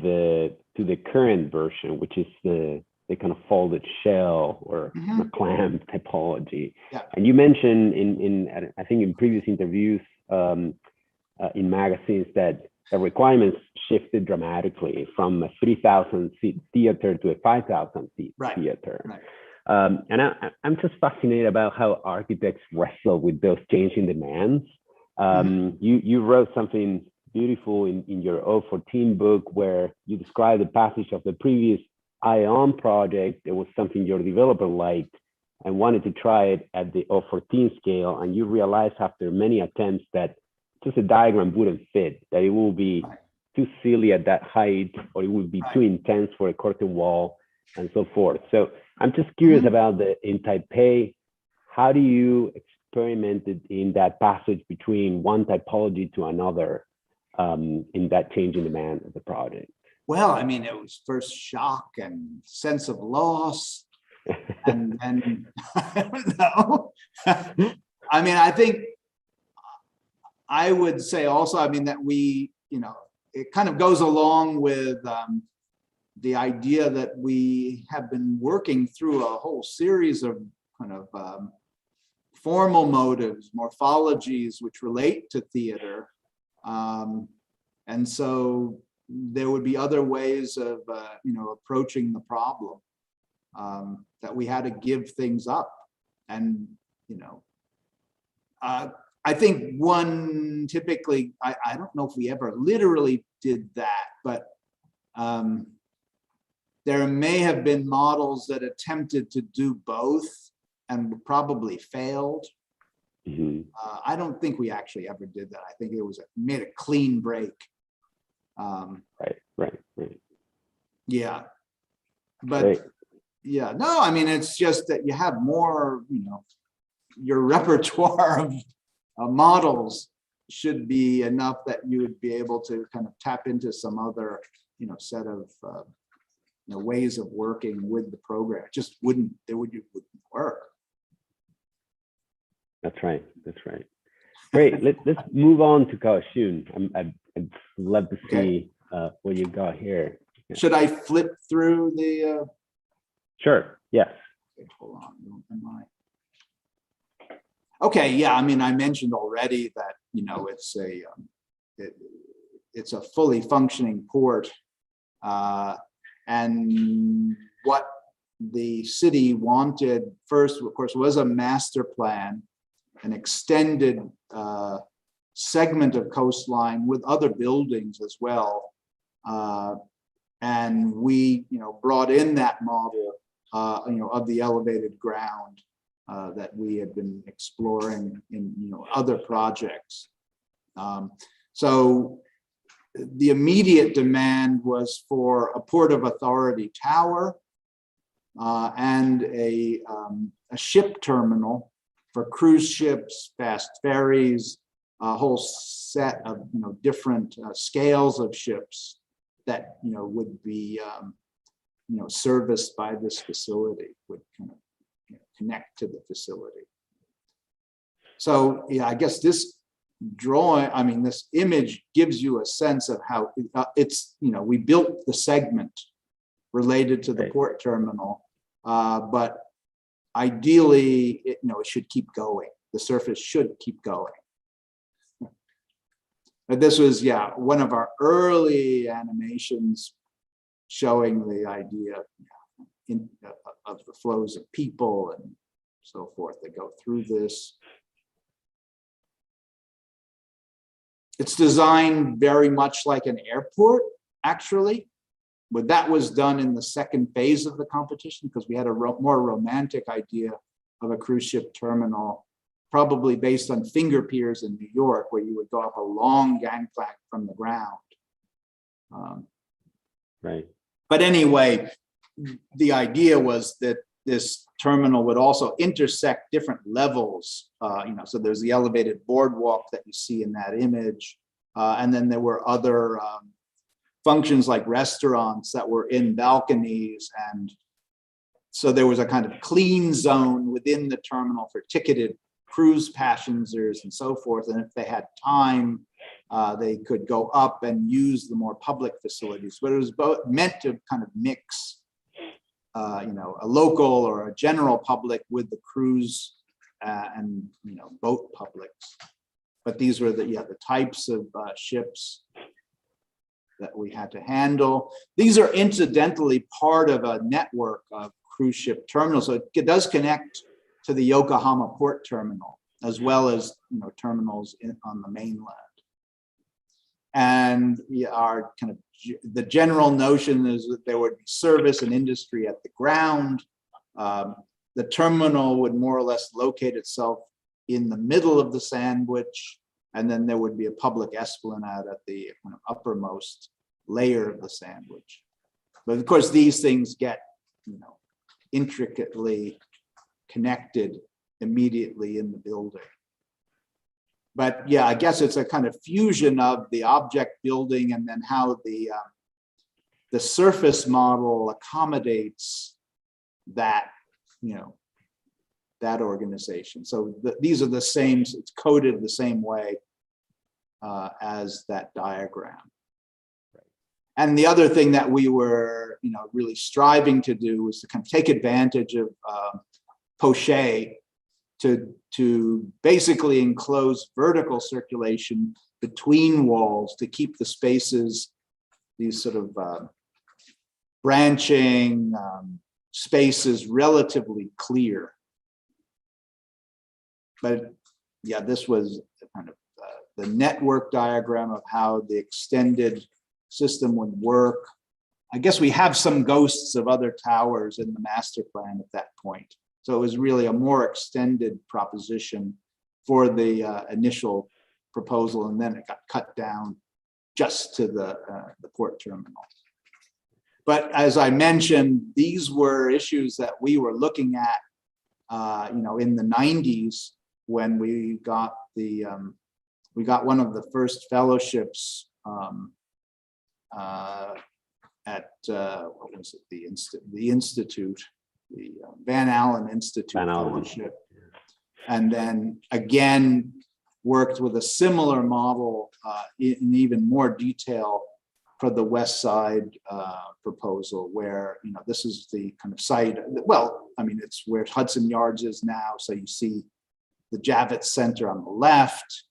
the current version, which is the kind of folded shell or clamp typology. Yeah. And you mentioned in I think in previous interviews in magazines that the requirements shifted dramatically from a 3,000 seat theater to a 5,000 seat theater. Right. And I'm just fascinated about how architects wrestle with those changing demands. You wrote something beautiful in your 014 book where you described the passage of the previous ION project. It was something your developer liked and wanted to try it at the 014 scale, and you realized after many attempts that just a diagram wouldn't fit, that it will be too silly at that height, or it would be too intense for a curtain wall, and so forth. So I'm just curious about in Taipei, how do you experimented in that passage between one typology to another in that change in demand of the project? Well, I mean, it was first shock and sense of loss, and I don't know. I mean, I think I would say also, I mean, that we, it kind of goes along with the idea that we have been working through a whole series of kind of formal motives, morphologies, which relate to theater. And so there would be other ways of, approaching the problem, that we had to give things up. And, I think one typically, I don't know if we ever literally did that, but there may have been models that attempted to do both and probably failed. I don't think we actually ever did that. I think it was made a clean break. Right. Yeah, but yeah, no, I mean, it's just that you have more, your repertoire of models should be enough that you would be able to kind of tap into some other, set of ways of working with the program. It just wouldn't work. That's right. Great. Let's move on to Kaohsiung. I'd love to see what you got here. Should I flip through the? Sure. Yes. Okay, hold on. Okay. Yeah. I mean, I mentioned already that it's a fully functioning port, and what the city wanted first, of course, was a master plan, an extended segment of coastline with other buildings as well. And we, brought in that model, of the elevated ground that we had been exploring in, other projects. So the immediate demand was for a Port of Authority tower and a ship terminal for cruise ships, fast ferries, a whole set of different scales of ships that would be serviced by this facility, would kind of connect to the facility. So yeah, I guess this drawing, I mean, this image gives you a sense of how it's, we built the segment related to the Right. port terminal, but ideally, it should keep going. The surface should keep going. But this was, yeah, one of our early animations showing the idea of the flows of people and so forth that go through this. It's designed very much like an airport, actually, but that was done in the second phase of the competition because we had a more romantic idea of a cruise ship terminal, probably based on finger piers in New York, where you would go up a long gangplank from the ground. Right. But anyway, the idea was that this terminal would also intersect different levels. So there's the elevated boardwalk that you see in that image. And then there were other functions like restaurants that were in balconies. And so there was a kind of clean zone within the terminal for ticketed cruise passengers and so forth. And if they had time, they could go up and use the more public facilities. But it was both meant to kind of mix a local or a general public with the cruise and boat publics. But these were the types of ships that we had to handle. These are incidentally part of a network of cruise ship terminals. So it does connect to the Yokohama Port Terminal, as well as terminals on the mainland. And our kind of the general notion is that there would be service and industry at the ground. The terminal would more or less locate itself in the middle of the sandwich, and then there would be a public esplanade at the kind of uppermost layer of the sandwich. But of course, these things get intricately connected immediately in the building. But yeah, I guess it's a kind of fusion of the object building and then how the surface model accommodates that, that organization. So these are the same, it's coded the same way as that diagram. And the other thing that we were, really striving to do was to kind of take advantage of poché to basically enclose vertical circulation between walls to keep the spaces, these sort of branching spaces, relatively clear. But yeah, this was kind of the network diagram of how the extended system would work. I guess we have some ghosts of other towers in the master plan at that point. So it was really a more extended proposition for the initial proposal, and then it got cut down just to the port terminal. But as I mentioned, these were issues that we were looking at, in the 90s when we got one of the first fellowships at what was it, the Institute. The Van Allen Institute Fellowship, and then again worked with a similar model in even more detail for the West Side proposal, where this is the kind of site. Well, I mean, it's where Hudson Yards is now. So you see the Javits Center on the left,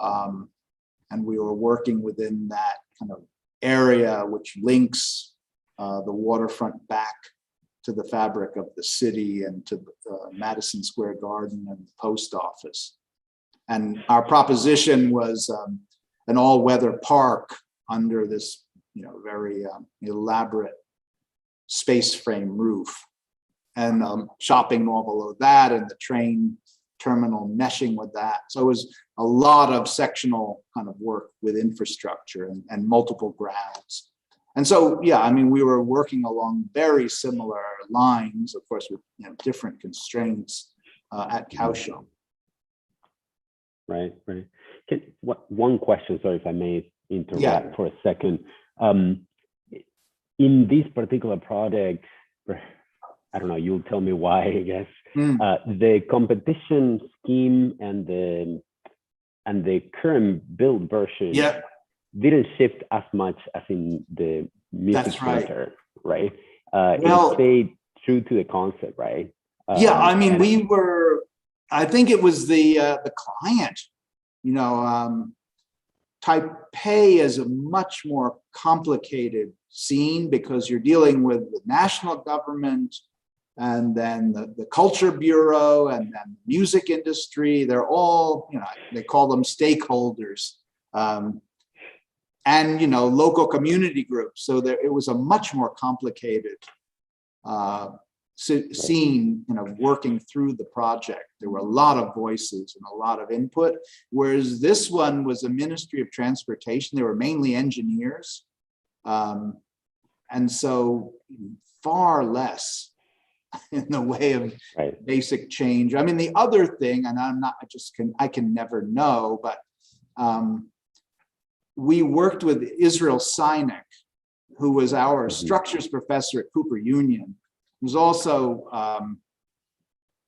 and we were working within that kind of area which links the waterfront back to the fabric of the city and to Madison Square Garden and the post office. And our proposition was an all-weather park under this, very elaborate space frame roof, and shopping mall below that, and the train terminal meshing with that. So it was a lot of sectional kind of work with infrastructure and multiple grounds. And so, yeah, I mean, we were working along very similar lines, of course, with different constraints at Kaohsiung. Right. One question, sorry if I may interrupt for a second. In this particular project, I don't know, you'll tell me why, I guess. The competition scheme and the current build version didn't shift as much as in the music center, right? It stayed true to the concept, right? I mean, I think it was the client, Taipei is a much more complicated scene because you're dealing with the national government and then the culture bureau and then music industry. They're all, they call them stakeholders, and local community groups. So it was a much more complicated scene, working through the project. There were a lot of voices and a lot of input, whereas this one was a Ministry of Transportation. They were mainly engineers, and so far less in the way of basic change. I mean, the other thing, and I can never know, but we worked with Israel Sinek, who was our structures professor at Cooper Union. He was also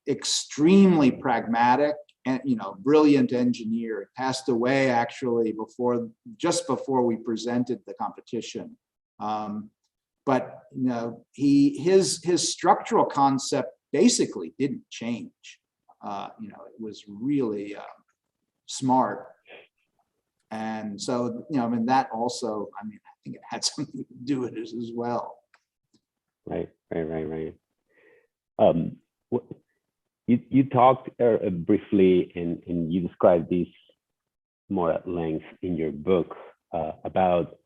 extremely pragmatic and brilliant engineer. He passed away actually just before we presented the competition. But his structural concept basically didn't change. It was really smart. And so, I mean, that also, I think it had something to do with it as well. Right. You talked briefly and you described this more at length in your book about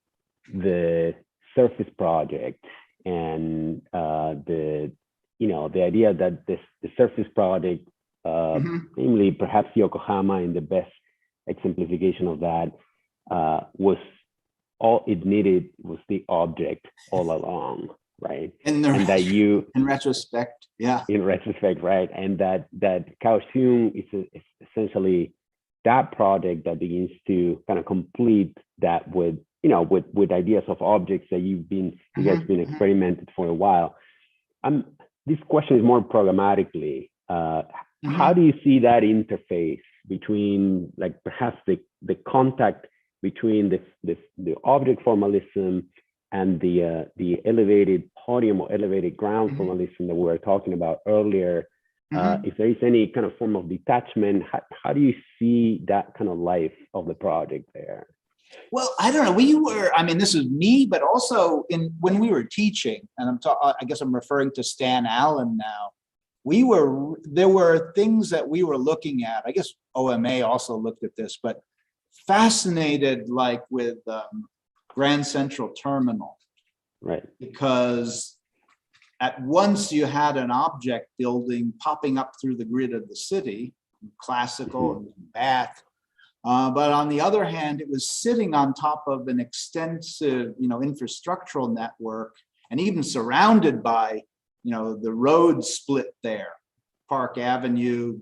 the surface project and the idea that the surface project, namely perhaps Yokohama in the best exemplification of that, was all it needed was the object all along, right? And that you, in retrospect, right? And that Kaohsiung is essentially that project that begins to kind of complete that with ideas of objects that you guys been experimented for a while. This question is more programmatically. How do you see that interface between, like, perhaps the contact between the object formalism and the elevated podium or elevated ground formalism that we were talking about earlier? If there is any kind of form of detachment, how do you see that kind of life of the project there? Well, I don't know. This is me, but also when we were teaching, and I guess I'm referring to Stan Allen now. There were things that we were looking at. I guess OMA also looked at this, but fascinated, like with Grand Central Terminal, right? Because at once you had an object building popping up through the grid of the city, classical and Bath. But on the other hand, it was sitting on top of an extensive, infrastructural network, and even surrounded by, the road split there. Park Avenue,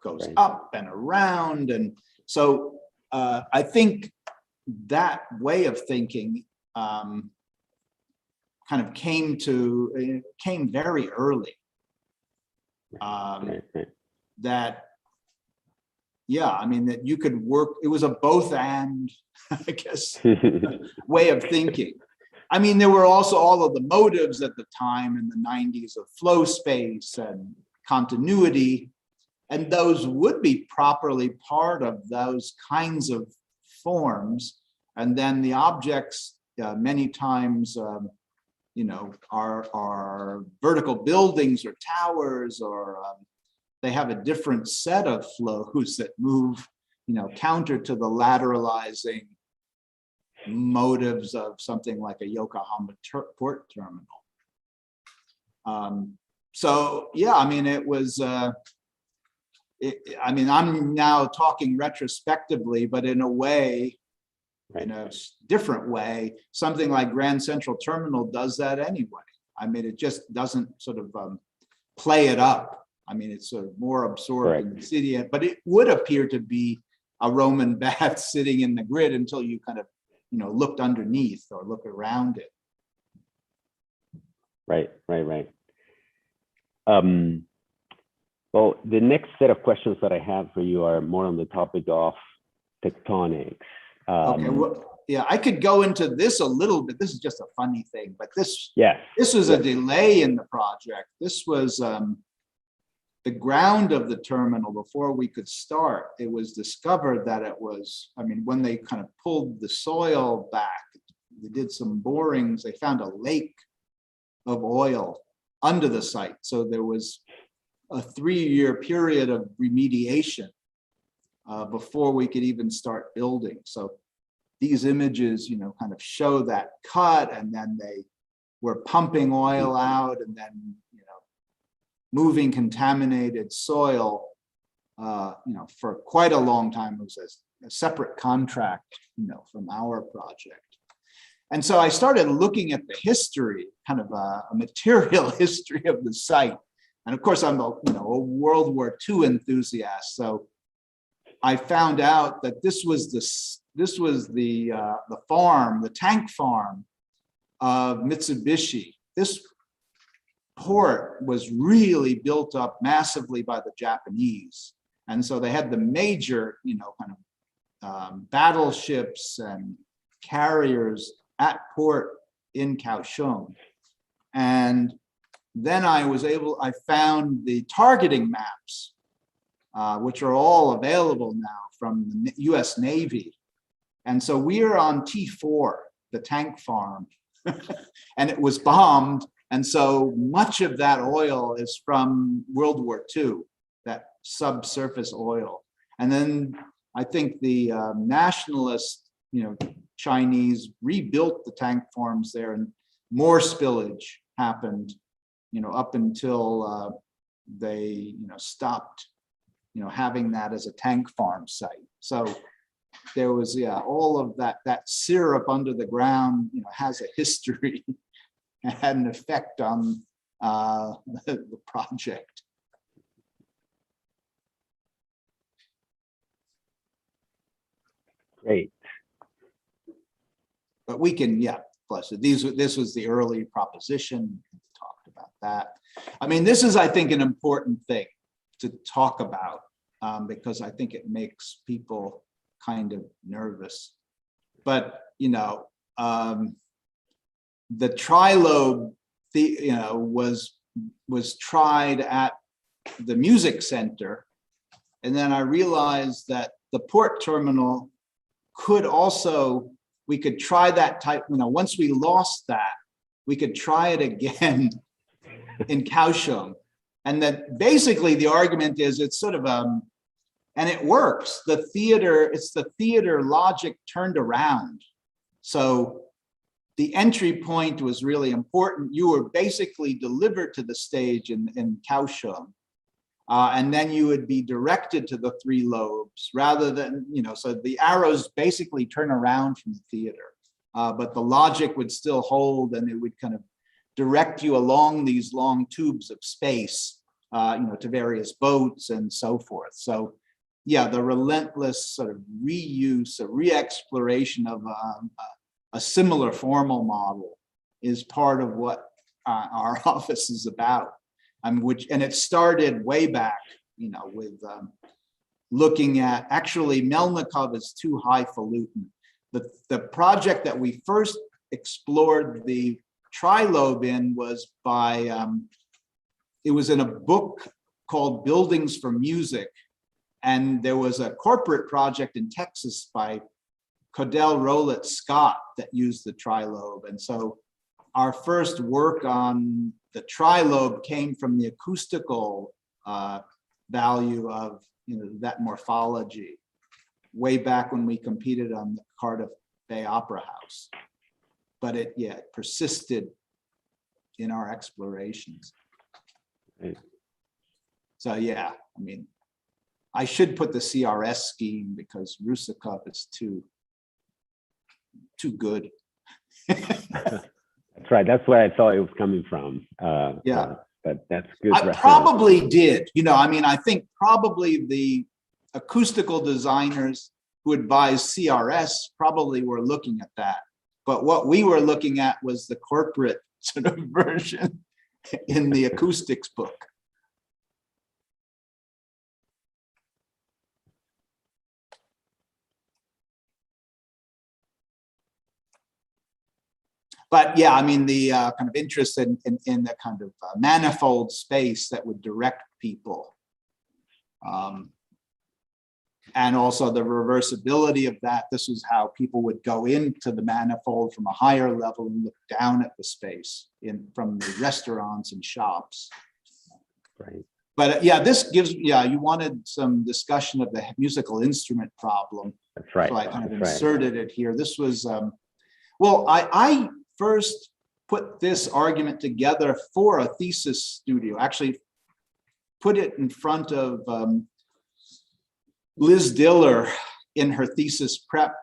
goes up and around, and so I think that way of thinking kind of came very early. That. Yeah, that you could work, it was a both and, I guess, way of thinking. There were also all of the motives at the time in the 90s of flow space and continuity, and those would be properly part of those kinds of forms. And then the objects many times, are vertical buildings or towers, or they have a different set of flows that move, counter to the lateralizing motives of something like a Yokohama port terminal. So yeah, it was I mean, I'm now talking retrospectively, but in a way, Right. in a different way, something like Grand Central Terminal does that anyway. I mean, it just doesn't sort of play it up. I mean, it's sort of more absorbed in the city, but it would appear to be a Roman bath sitting in the grid until you kind of, looked underneath or look around it. Right. Well, the next set of questions that I have for you are more on the topic of tectonics. Okay, well, yeah, I could go into this a little bit. This is just a funny thing, but this was a delay in the project. This was the ground of the terminal before we could start. It was discovered that it was, I mean, when they kind of pulled the soil back, they did some borings, they found a lake of oil under the site. So there was a 3-year period of remediation before we could even start building. So these images, kind of show that cut, and then they were pumping oil out, and then, moving contaminated soil, for quite a long time. It was a separate contract, from our project. And so I started looking at the history, kind of a material history of the site. And of course, I'm a World War II enthusiast. So I found out that this was the farm, the tank farm of Mitsubishi. This port was really built up massively by the Japanese. And so they had the major, kind of battleships and carriers at port in Kaohsiung. And then I found the targeting maps, which are all available now from the US Navy. And so we are on T4, the tank farm, and it was bombed. And so much of that oil is from World War II, that subsurface oil. And then I think the nationalist, Chinese rebuilt the tank farms there, and more spillage happened, up until they, stopped, having that as a tank farm site. So there was, all of that syrup under the ground, has a history and had an effect on the project. Great. But we can, plus this was the early proposition. We talked about that. I mean, this is, I think, an important thing to talk about, because I think it makes people kind of nervous. But the trilobe, was tried at the music center, and then I realized that the port terminal could also, we could try that type. Once we lost that, we could try it again in Kaohsiung, and that basically the argument is it's sort of and it works. It's the theater logic turned around. So the entry point was really important. You were basically delivered to the stage in Kaohsiung, and then you would be directed to the 3 lobes rather than, so the arrows basically turn around from the theater, but the logic would still hold, and it would kind of direct you along these long tubes of space, to various boats and so forth. So yeah, the relentless sort of reuse, a re-exploration of a similar formal model is part of what our office is about. And it started way back, with looking at, actually Melnikov is too highfalutin. The project that we first explored the trilobe in was by, it was in a book called Buildings for Music. And there was a corporate project in Texas by Codell Rowlett Scott that used the trilobe. And so our first work on the trilobe came from the acoustical value of that morphology way back when we competed on the Cardiff Bay Opera House. But it persisted in our explorations. Right. So I mean, I should put the CRS scheme because Rusakov is too good. That's right. That's where I thought it was coming from. Yeah. But that's good. I reference. probably did. I mean, I think probably the acoustical designers who advised CRS probably were looking at that. But what we were looking at was the corporate sort of version in the acoustics book. But yeah, I mean, the kind of interest in the kind of manifold space that would direct people. And also the reversibility of that. This is how people would go into the manifold from a higher level and look down at the space from the restaurants and shops. Right. But yeah, this gives, you wanted some discussion of the musical instrument problem. That's right. So I kind of That's right. inserted it here. This was, well, I first put this argument together for a thesis studio, actually put it in front of Liz Diller in her thesis prep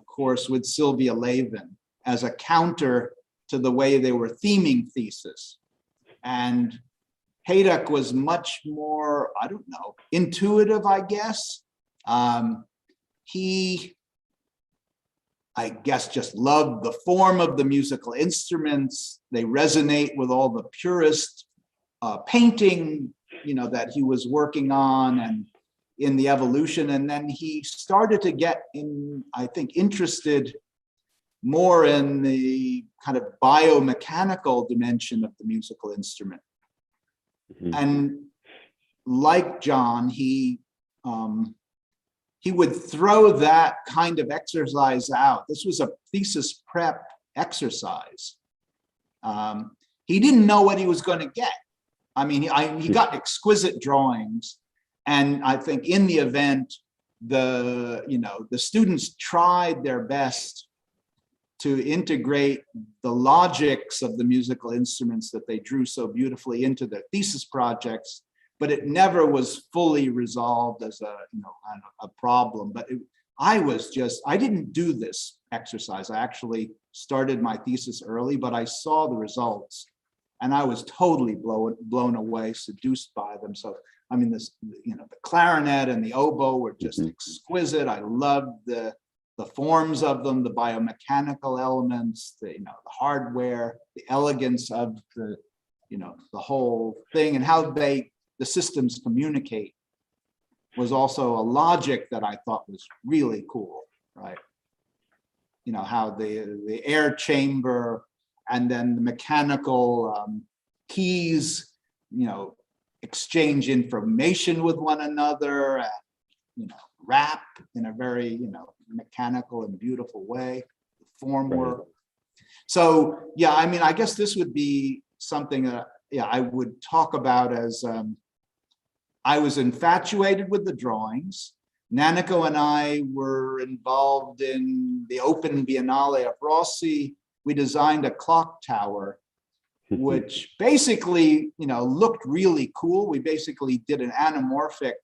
course with Sylvia Lavin as a counter to the way they were theming thesis. And Haydock was much more, I don't know, intuitive, I guess. He, I guess, just loved the form of the musical instruments. They resonate with all the purist painting, that he was working on and in the evolution. And then he started to get interested more in the kind of biomechanical dimension of the musical instrument. Mm-hmm. And like John, he would throw that kind of exercise out. This was a thesis prep exercise. He didn't know what he was going to get. I mean, he got exquisite drawings, and I think in the event, the students tried their best to integrate the logics of the musical instruments that they drew so beautifully into their thesis projects, but it never was fully resolved as a problem. But I didn't do this exercise. I actually started my thesis early, but I saw the results and I was totally blown away, seduced by them. So, I mean, the clarinet and the oboe were just exquisite. I loved the forms of them, the biomechanical elements, the hardware, the elegance of the whole thing, and how the systems communicate was also a logic that I thought was really cool, right? How the air chamber and then the mechanical keys, exchange information with one another, rap in a very, mechanical and beautiful way, form work. So, yeah, I mean, I guess this would be something that, I would talk about as I was infatuated with the drawings. Nanako and I were involved in the Open Biennale of Rossi. We designed a clock tower, which basically, looked really cool. We basically did an anamorphic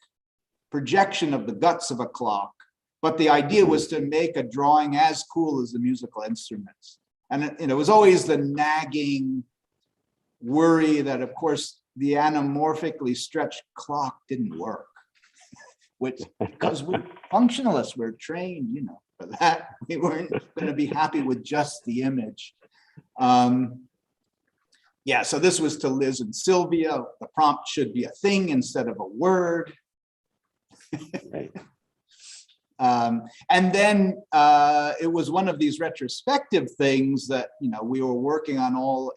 projection of the guts of a clock. But the idea was to make a drawing as cool as the musical instruments. And it was always the nagging worry that, of course, the anamorphically stretched clock didn't work, which, because we're functionalists, we're trained, for that. We weren't going to be happy with just the image. Yeah, so this was to Liz and Sylvia. The prompt should be a thing instead of a word. Right. And then it was one of these retrospective things that, we were working on all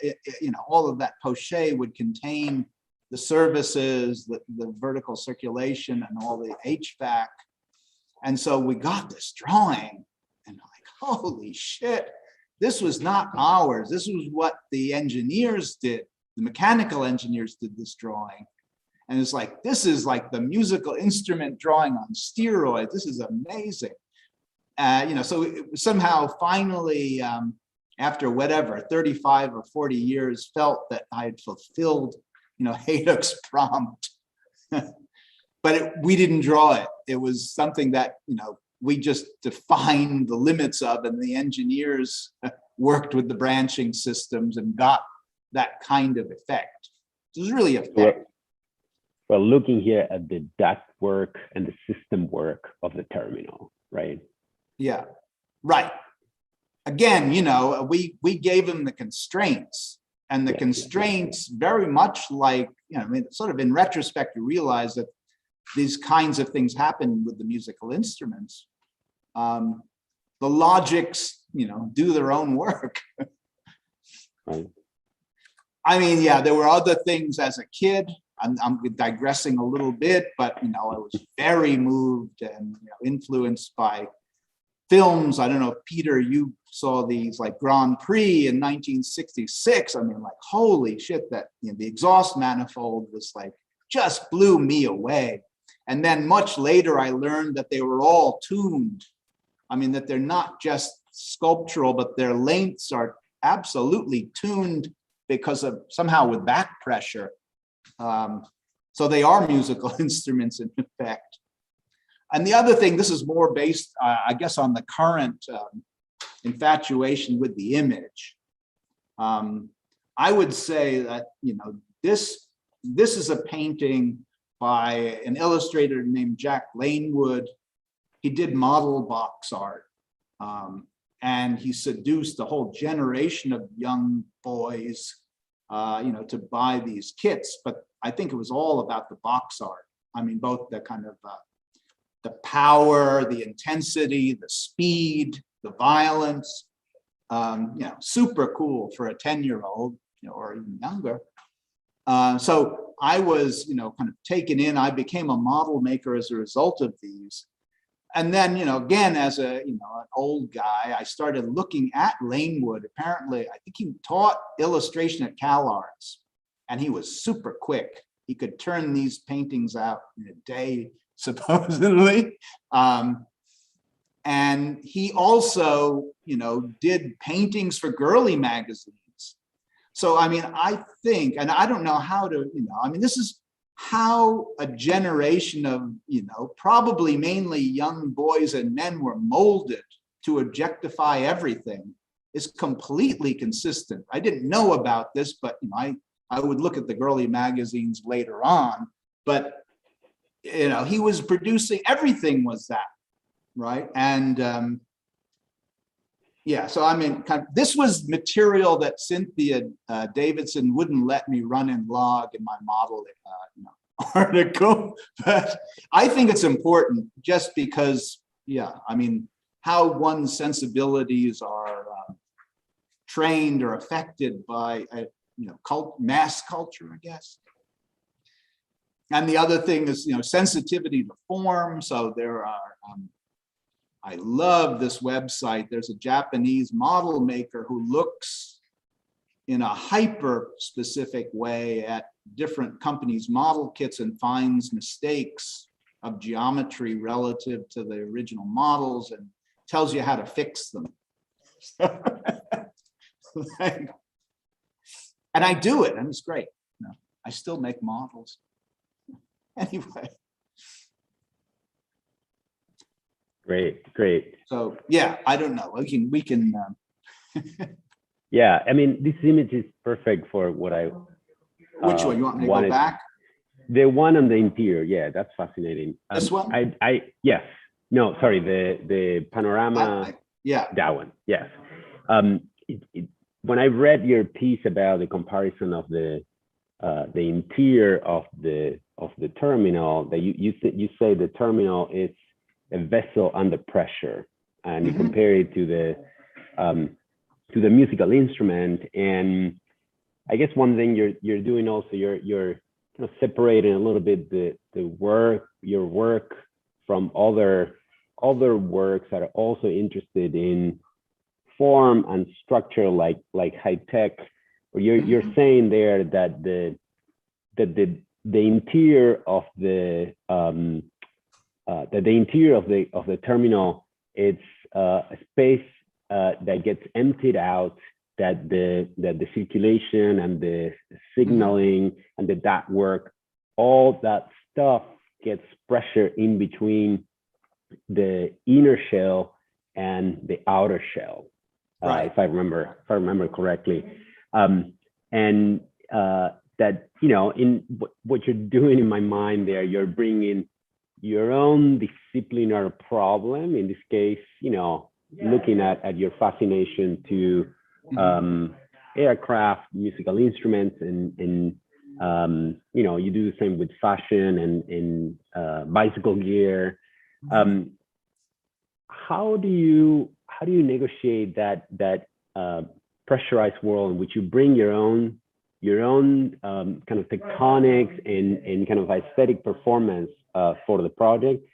of that poche would contain the services, the vertical circulation and all the HVAC. And so we got this drawing and like, holy shit, this was not ours. This was what the engineers did. The mechanical engineers did this drawing. And it's like, this is like the musical instrument drawing on steroids. This is amazing. So it somehow finally, after whatever, 35 or 40 years, felt that I had fulfilled, Haydock's prompt. we didn't draw it. It was something that, we just defined the limits of, and the engineers worked with the branching systems and got that kind of effect. It was really effective. Well, looking here at the duct work and the system work of the terminal, right? Yeah, right. Again, we gave them the constraints, and the constraints very much like, sort of in retrospect, you realize that these kinds of things happen with the musical instruments. The logics, do their own work. Right. I mean, yeah, there were other things as a kid. I'm digressing a little bit, but I was very moved and influenced by films. I don't know if Peter, you saw these like Grand Prix in 1966. I mean, like, holy shit, that the exhaust manifold was like, just blew me away. And then much later, I learned that they were all tuned. I mean, that they're not just sculptural, but their lengths are absolutely tuned because of somehow with back pressure. So they are musical instruments in effect. And the other thing, this is more based, I guess, on the current infatuation with the image. I would say that, this is a painting by an illustrator named Jack Lanewood. He did model box art, and he seduced a whole generation of young boys, to buy these kits. But I think it was all about the box art. I mean, both the kind of the power, the intensity, the speed, the violence. Super cool for a 10-year-old, or even younger. So I was, kind of taken in. I became a model maker as a result of these. And then, again, as an old guy, I started looking at Lanewood. Apparently, I think he taught illustration at CalArts, and he was super quick. He could turn these paintings out in a day, supposedly. And he also, did paintings for girly magazines. So, I mean, I think, and I don't know how to, this is how a generation of, probably mainly young boys and men were molded to objectify everything is completely consistent. I didn't know about this, but I would look at the girly magazines later on, but he was producing, everything was that, right? And yeah, so I mean, this was material that Cynthia Davidson wouldn't let me run and log in my model article, but I think it's important just because, yeah, I mean, how one's sensibilities are trained or affected by, mass culture, I guess. And the other thing is, sensitivity to form. So there are, I love this website. There's a Japanese model maker who looks in a hyper specific way at different companies' model kits and finds mistakes of geometry relative to the original models and tells you how to fix them. And I do it, and it's great. I still make models. Anyway. Great. So yeah, I don't know. We can. Yeah, I mean, this image is perfect for what I. Which one? You want me to go back? The one on the interior. Yeah, that's fascinating. This one? Yes. No, sorry. The panorama. Yeah. That one. Yes. When I read your piece about the comparison of the interior of the terminal, that you say the terminal is a vessel under pressure, and you compare it to the musical instrument. And I guess one thing you're doing also, you're kind of separating a little bit your work from other works that are also interested in form and structure, like high tech. Or you're saying there that the interior of the terminal, it's a space that gets emptied out, that the circulation and the signaling and the duct work, all that stuff gets pressure in between the inner shell and the outer shell, Right. if I remember correctly, and that, you know, in what you're doing in my mind there, you're bringing your own disciplinary problem. In this case, you know, looking at your fascination to aircraft, musical instruments, and you know, you do the same with fashion and bicycle gear. How do you negotiate that pressurized world in which you bring your own kind of tectonics and kind of aesthetic performance for the project,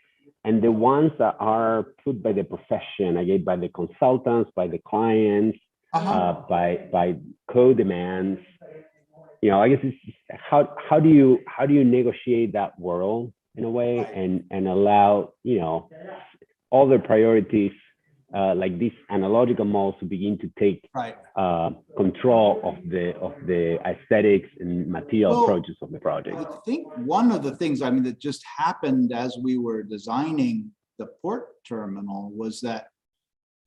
and the ones that are put by the profession, again, by the consultants, by the clients, by co-demands? You know, I guess it's how do you negotiate that world in a way and allow, you know, all the priorities like these analogical models to begin to take control of the aesthetics and material approaches of the project. I think one of the things, I mean, that just happened as we were designing the port terminal was that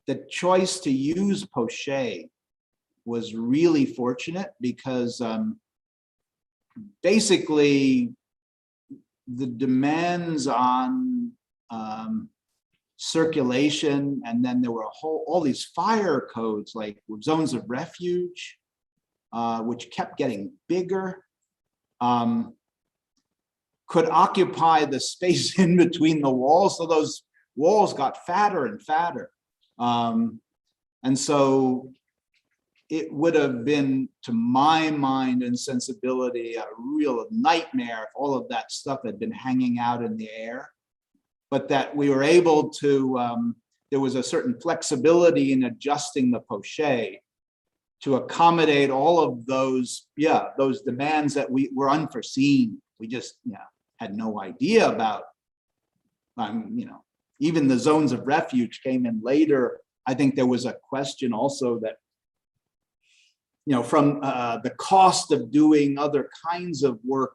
the choice to use poché was really fortunate, because basically the demands on circulation, and then there were all these fire codes, like zones of refuge, which kept getting bigger, could occupy the space in between the walls, so those walls got fatter and fatter, and so it would have been, to my mind and sensibility, a real nightmare if all of that stuff had been hanging out in the air. But that we were able to, there was a certain flexibility in adjusting the poché to accommodate all of those, those demands that were unforeseen. We just had no idea about, you know, even the zones of refuge came in later. I think there was a question also that, you know, from the cost of doing other kinds of work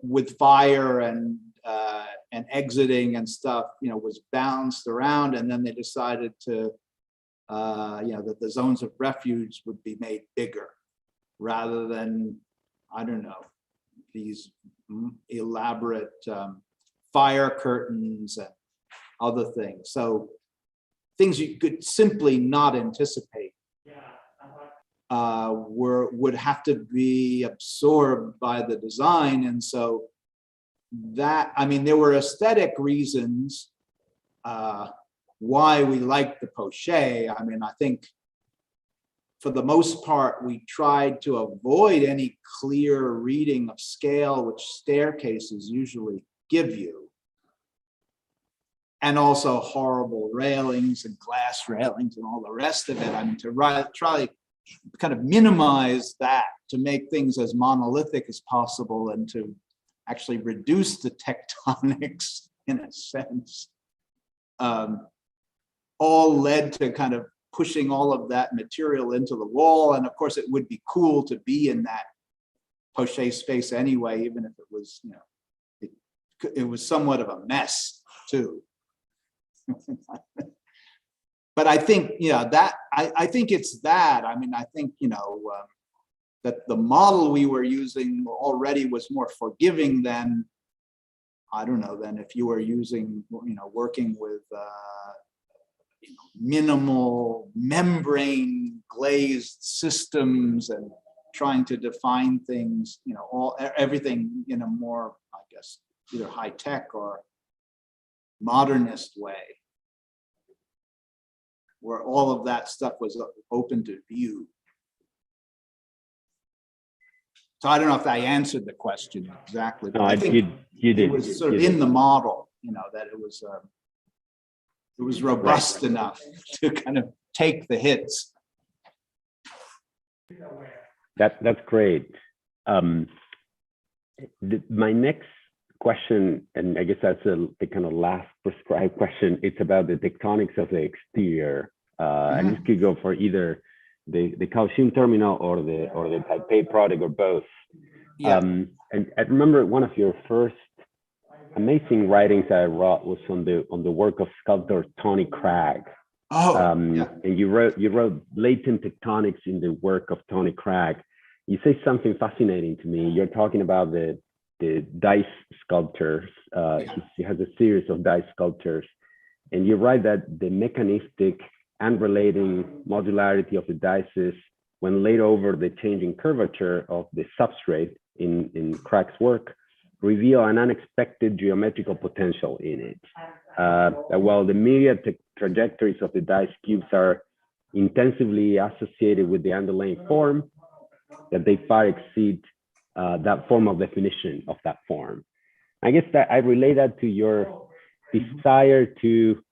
with fire and exiting and stuff, you know, was bounced around, and then they decided to, you know, that the zones of refuge would be made bigger rather than, I don't know, these elaborate fire curtains and other things. So things you could simply not anticipate would have to be absorbed by the design. And so that, I mean, there were aesthetic reasons why we liked the poché. I mean, I think for the most part, we tried to avoid any clear reading of scale, which staircases usually give you. And also horrible railings and glass railings and all the rest of it. I mean, to try kind of minimize that, to make things as monolithic as possible and to actually reduce the tectonics in a sense, all led to kind of pushing all of that material into the wall. And of course, it would be cool to be in that poché space anyway, even if it was, you know, it was somewhat of a mess too. But I think, that I think it's that. I mean, I think, that the model we were using already was more forgiving than, I don't know, than if you were using, working with minimal membrane glazed systems and trying to define things, everything in a more, I guess, either high tech or modernist way, where all of that stuff was open to view. So I don't know if I answered the question exactly, but I think you did. It was sort of in the model, that it was robust enough to kind of take the hits. That's great. My next question, and I guess that's the kind of last prescribed question, it's about the tectonics of the exterior. And this could go for either the Kaohsiung terminal or the Taipei project or both. Yeah. And I remember one of your first amazing writings I wrote was on the work of sculptor Tony Cragg. Oh, And you wrote latent tectonics in the work of Tony Cragg. You say something fascinating to me. You're talking about the dice sculptors. He has a series of dice sculptors, and you write that the mechanistic and relating modularity of the dices, when laid over the changing curvature of the substrate in Craig's work, reveal an unexpected geometrical potential in it. While the myriad trajectories of the dice cubes are intensively associated with the underlying form, that they far exceed that formal definition of that form. I guess that I relate that to your desire to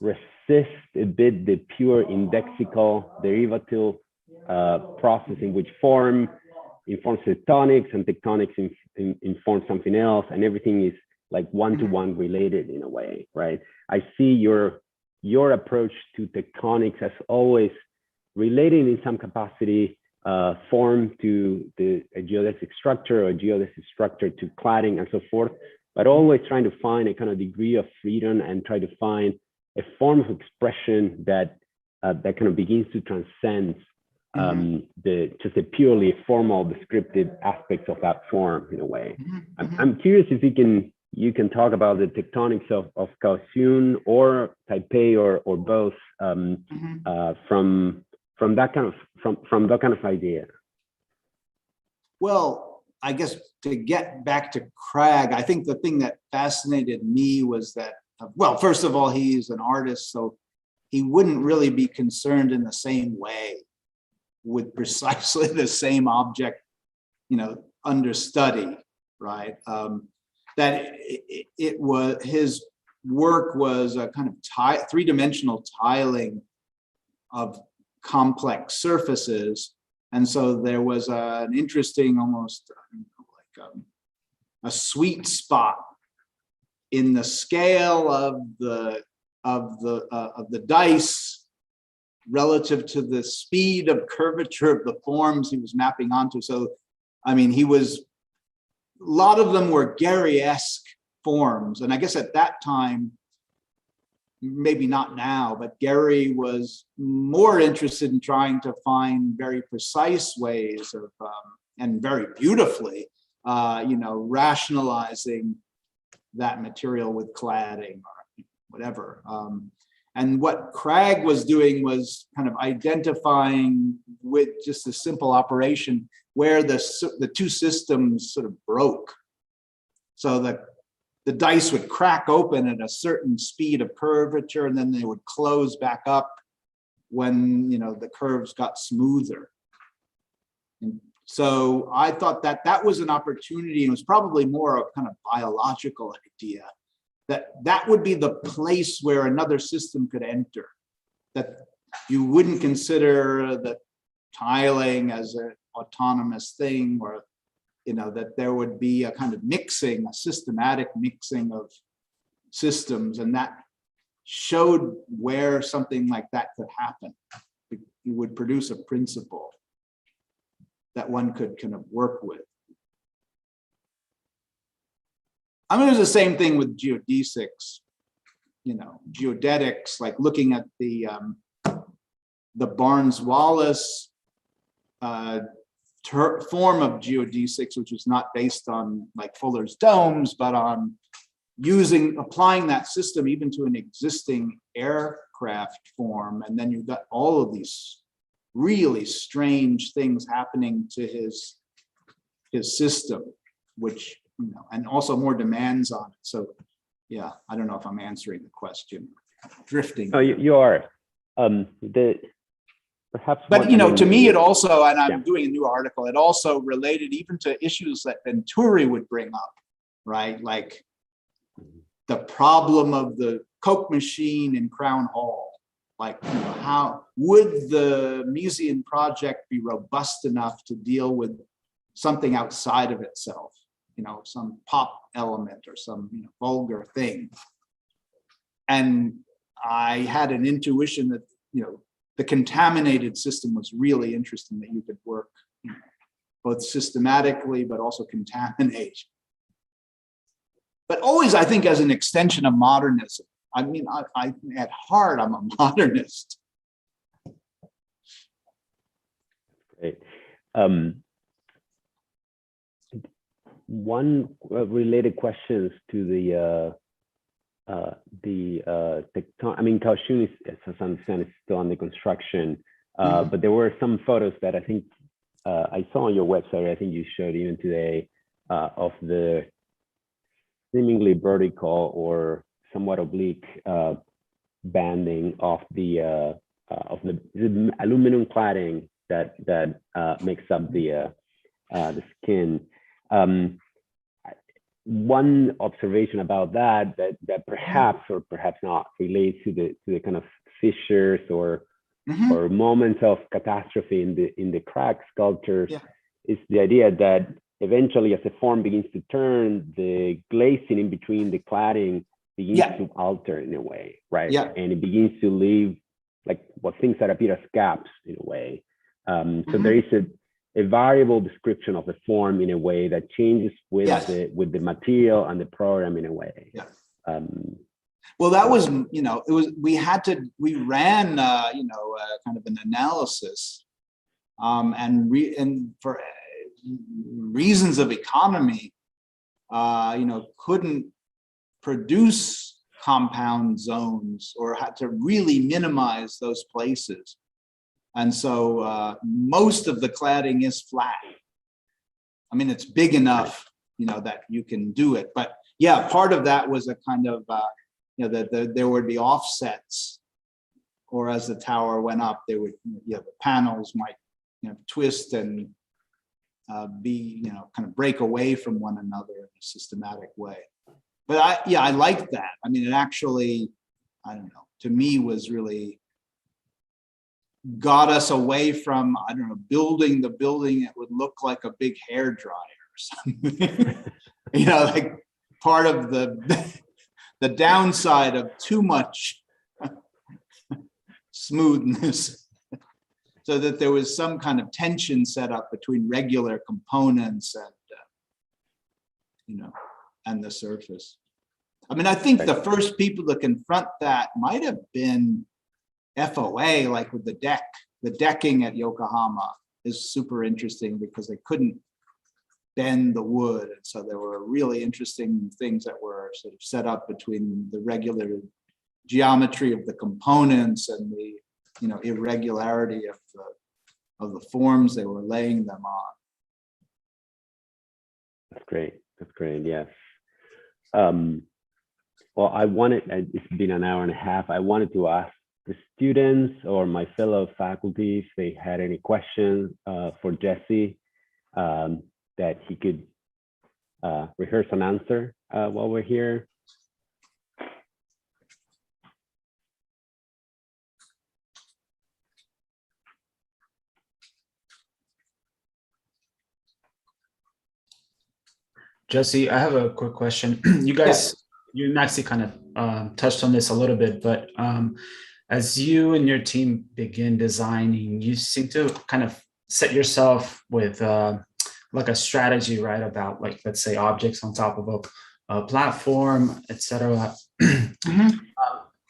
resist a bit the pure indexical derivative process in which form informs tectonics and tectonics informs something else, and everything is like one-to-one related in a way, right? I see your approach to tectonics as always relating in some capacity form to a geodesic structure or a geodesic structure to cladding and so forth, but always trying to find a kind of degree of freedom and try to find a form of expression that kind of begins to transcend just the purely formal descriptive aspects of that form in a way. I'm curious if you can talk about the tectonics of Kaohsiung or Taipei or both from that kind of idea. well, I guess to get back to Cragg, I think the thing that fascinated me was that, well, first of all, he's an artist, so he wouldn't really be concerned in the same way with precisely the same object, under study, right? That it was, his work was a kind of three-dimensional tiling of complex surfaces. And so there was an interesting, almost like a sweet spot in the scale of the dice relative to the speed of curvature of the forms he was mapping onto. So, I mean, a lot of them were Gary-esque forms. And I guess at that time, maybe not now, but Gary was more interested in trying to find very precise ways of, and very beautifully, rationalizing that material with cladding or whatever. And what Cragg was doing was kind of identifying with just a simple operation where the two systems sort of broke. So that the dice would crack open at a certain speed of curvature, and then they would close back up when the curves got smoother. And so I thought that was an opportunity, and it was probably more a kind of biological idea, that would be the place where another system could enter, that you wouldn't consider the tiling as an autonomous thing, or that there would be a kind of mixing, a systematic mixing of systems, and that showed where something like that could happen. You would produce a principle that one could kind of work with. I mean, it was the same thing with geodesics, geodetics, like looking at the Barnes-Wallis form of geodesics, which was not based on like Fuller's domes, but on applying that system even to an existing aircraft form. And then you've got all of these really strange things happening to his system, which, and also more demands on it. So yeah, I don't know if I'm answering the question. Drifting. Oh, you are. Perhaps, but to me, it also, and I'm doing a new article, it also related even to issues that Venturi would bring up, right? Like the problem of the Coke machine in Crown Hall. Like, how would the Miesian project be robust enough to deal with something outside of itself? Some pop element or some vulgar thing. And I had an intuition that the contaminated system was really interesting, that you could work both systematically but also contaminate. but always, I think, as an extension of modernism. I mean, I at heart, I'm a modernist. Great. One related questions to the I mean, Kaohsiung is, as I understand, is still under construction, but there were some photos that I think I saw on your website. I think you showed even today of the seemingly vertical or somewhat oblique banding of the aluminum cladding that makes up the skin. One observation about that perhaps or perhaps not relates to the kind of fissures or moments of catastrophe in the crack sculptures is the idea that eventually, as the form begins to turn, the glazing in between the cladding begins to alter in a way, right? And it begins to leave like what things that appear as gaps in a way. So there is a variable description of the form in a way that changes with the material and the program in a way. Well, that was, you know, we ran, you know, kind of an analysis, and for reasons of economy, you know, couldn't produce compound zones or had to really minimize those places. And so most of the cladding is flat. I mean, it's big enough, you know, that you can do it. But yeah, part of that was a kind of, you know, there would be offsets, or as the tower went up, there would, you know, the panels might, you know, twist and be, you know, kind of break away from one another in a systematic way. But I liked that. I mean, it actually, I don't know, to me was really got us away from, I don't know, building the building that would look like a big hair dryer or something. You know, like part of the downside of too much smoothness, so that there was some kind of tension set up between regular components and, you know, and the surface. I mean, I think the first people to confront that might have been FOA, like with the deck. The decking at Yokohama is super interesting because they couldn't bend the wood. And so there were really interesting things that were sort of set up between the regular geometry of the components and the, you know, irregularity of the forms they were laying them on. That's great. That's great. Yes. Well, it's been an hour and a half. I wanted to ask the students or my fellow faculty if they had any questions for Jesse that he could rehearse and answer while we're here. Jesse, I have a quick question. You guys, you and Maxi kind of touched on this a little bit, but as you and your team begin designing, you seem to kind of set yourself with like a strategy, right? About, like, let's say objects on top of a platform, etc.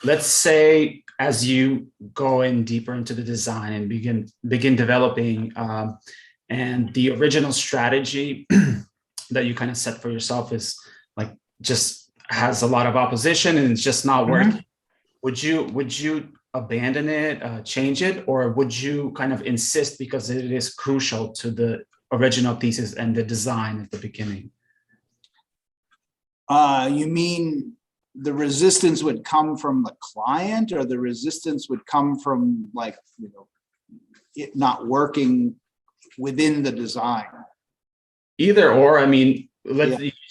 Let's say as you go in deeper into the design and begin developing, and the original strategy that you kind of set for yourself is like just has a lot of opposition and it's just not working. Would you abandon it, change it, or would you kind of insist because it is crucial to the original thesis and the design at the beginning? You mean the resistance would come from the client, or the resistance would come from, like, you know, it not working within the design? Either or. I mean,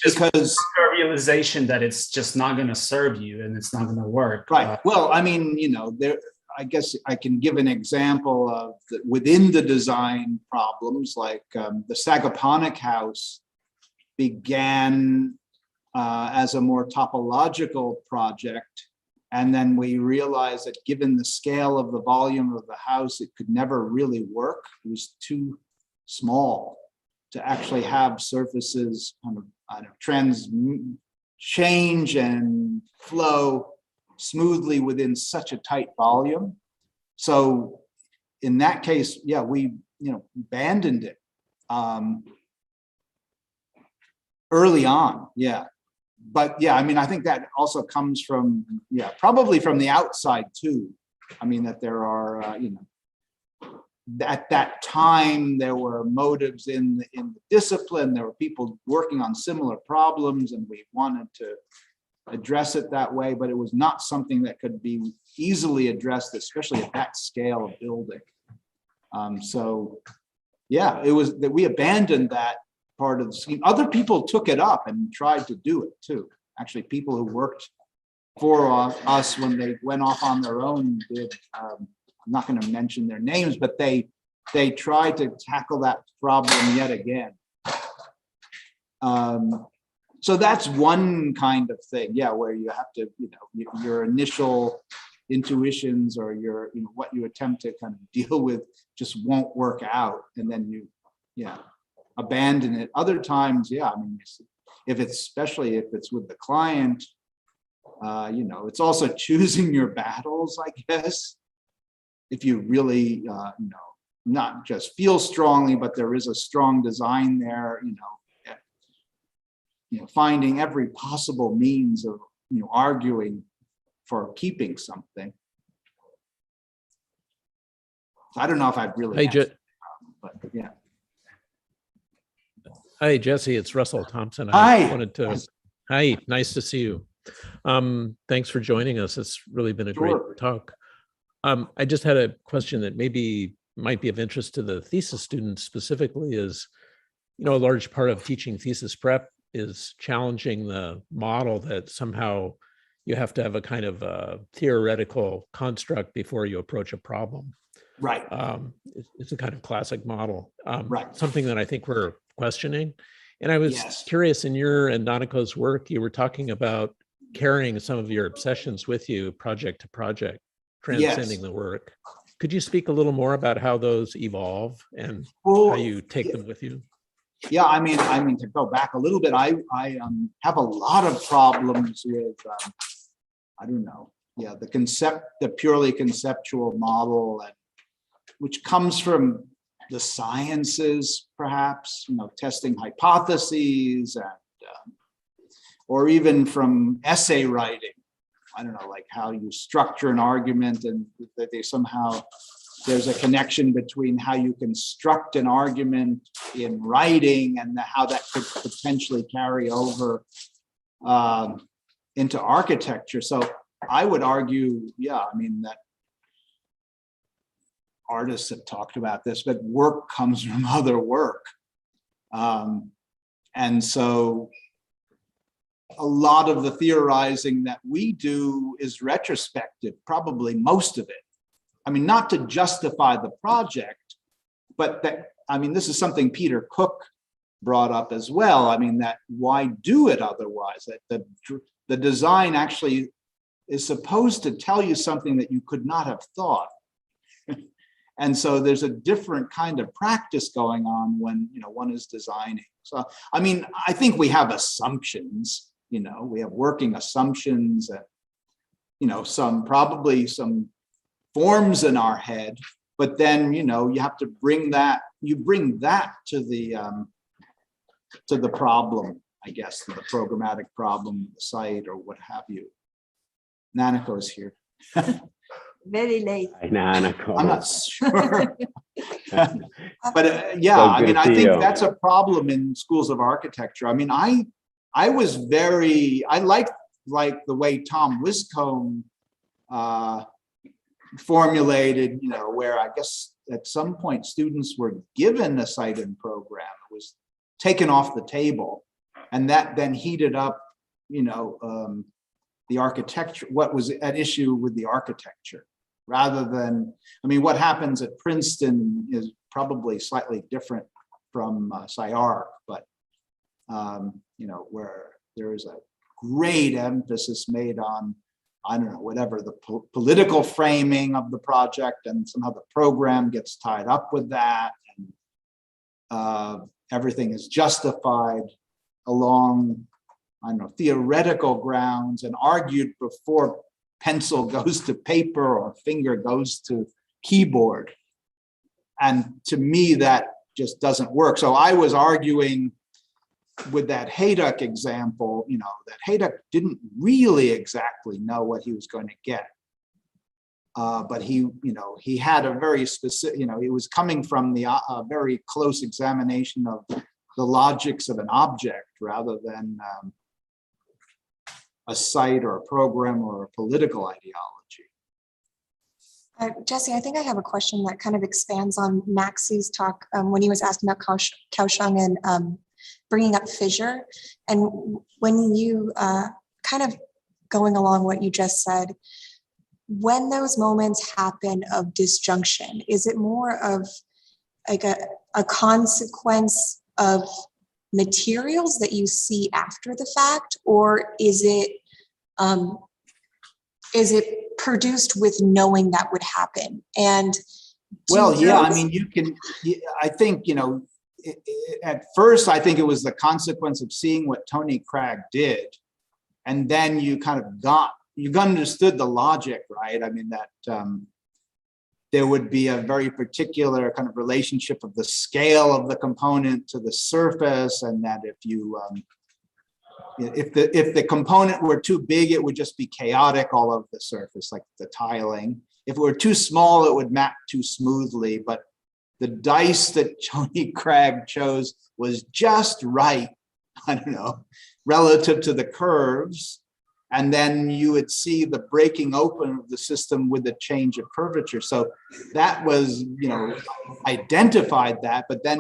just because a realization that it's just not going to serve you and it's not going to work. Right. Well, I mean, you know, I guess I can give an example of within the design problems, like the Sagaponic house began as a more topological project. And then we realized that given the scale of the volume of the house, it could never really work. It was too small to actually have surfaces kind of, change and flow smoothly within such a tight volume. So in that case, yeah, we abandoned it early on. Yeah. But yeah, I mean, I think that also comes from, probably from the outside too. I mean, that there are, at that time, there were motives in the discipline. There were people working on similar problems, and we wanted to address it that way, but it was not something that could be easily addressed, especially at that scale of building. So yeah, it was that we abandoned that part of the scheme. Other people took it up and tried to do it too. Actually, people who worked for us when they went off on their own did. I'm not going to mention their names, but they tried to tackle that problem yet again. So that's one kind of thing, yeah, where you have to, your initial intuitions or your, what you attempt to kind of deal with just won't work out, and then you, abandon it. Other times, I mean, especially if it's with the client, it's also choosing your battles, I guess. If you really, not just feel strongly, but there is a strong design there, finding every possible means of, arguing for keeping something. So I don't know if I've really, but yeah. Hi, Jesse, it's Russell Thompson. Hi. Hi, nice to see you. Thanks for joining us. It's really been a great talk. I just had a question that maybe might be of interest to the thesis students specifically is, a large part of teaching thesis prep is challenging the model that somehow you have to have a kind of a theoretical construct before you approach a problem. Right. It's a kind of classic model. Right. Something that I think we're questioning. And I was curious, in your and Nanako's work, you were talking about carrying some of your obsessions with you project to project, transcending the work. Could you speak a little more about how those evolve and how you take them with you? Yeah, I mean, to go back a little bit, I have a lot of problems with, I don't know, the purely conceptual model, and which comes from the sciences, perhaps, testing hypotheses, and or even from essay writing. I don't know, like how you structure an argument, and that there's a connection between how you construct an argument in writing and how that could potentially carry over into architecture. So I would argue, I mean, that artists have talked about this, but work comes from other work. And so a lot of the theorizing that we do is retrospective, probably most of it. I mean, not to justify the project, but that, I mean, this is something Peter Cook brought up as well. I mean, that why do it otherwise? That the design actually is supposed to tell you something that you could not have thought. And so there's a different kind of practice going on when, one is designing. So, I mean, I think we have assumptions, we have working assumptions and, probably some forms in our head, but then, you have to bring that to the problem, I guess, to the programmatic problem, the site, or what have you. Nanako is here. Very late. I'm not sure. But I mean, I think that's a problem in schools of architecture. I mean, I like the way Tom Wiscombe formulated, where I guess at some point students were given a site-in program. It was taken off the table, and that then heated up, the architecture, what was at issue with the architecture, rather than, I mean, what happens at Princeton is probably slightly different from SCI-Arc, but, where there is a great emphasis made on, I don't know, whatever the political framing of the project, and somehow the program gets tied up with that, and everything is justified along I don't know, theoretical grounds and argued before pencil goes to paper or finger goes to keyboard. And to me, that just doesn't work. So I was arguing with that Hayduck example, you know, that Hayduck didn't really exactly know what he was going to get. But he, you know, he had a very specific, you know, he was coming from the very close examination of the logics of an object rather than a site or a program or a political ideology. Jesse, I think I have a question that kind of expands on Maxi's talk when he was asking about Kaohsiung and bringing up fissure. And when you kind of going along what you just said, when those moments happen of disjunction, is it more of like a consequence of materials that you see after the fact, or is it produced with knowing that would happen? And well, yeah, I mean, you can, I think, you know, at first, I think it was the consequence of seeing what Tony Cragg did. And then you kind of you understood the logic, right? I mean, that there would be a very particular kind of relationship of the scale of the component to the surface. And that if you, if the component were too big, it would just be chaotic all over the surface, like the tiling. If it were too small, it would map too smoothly. But the dice that Tony Cragg chose was just right, I don't know, relative to the curves. And then you would see the breaking open of the system with the change of curvature. So that was, you know, identified that, but then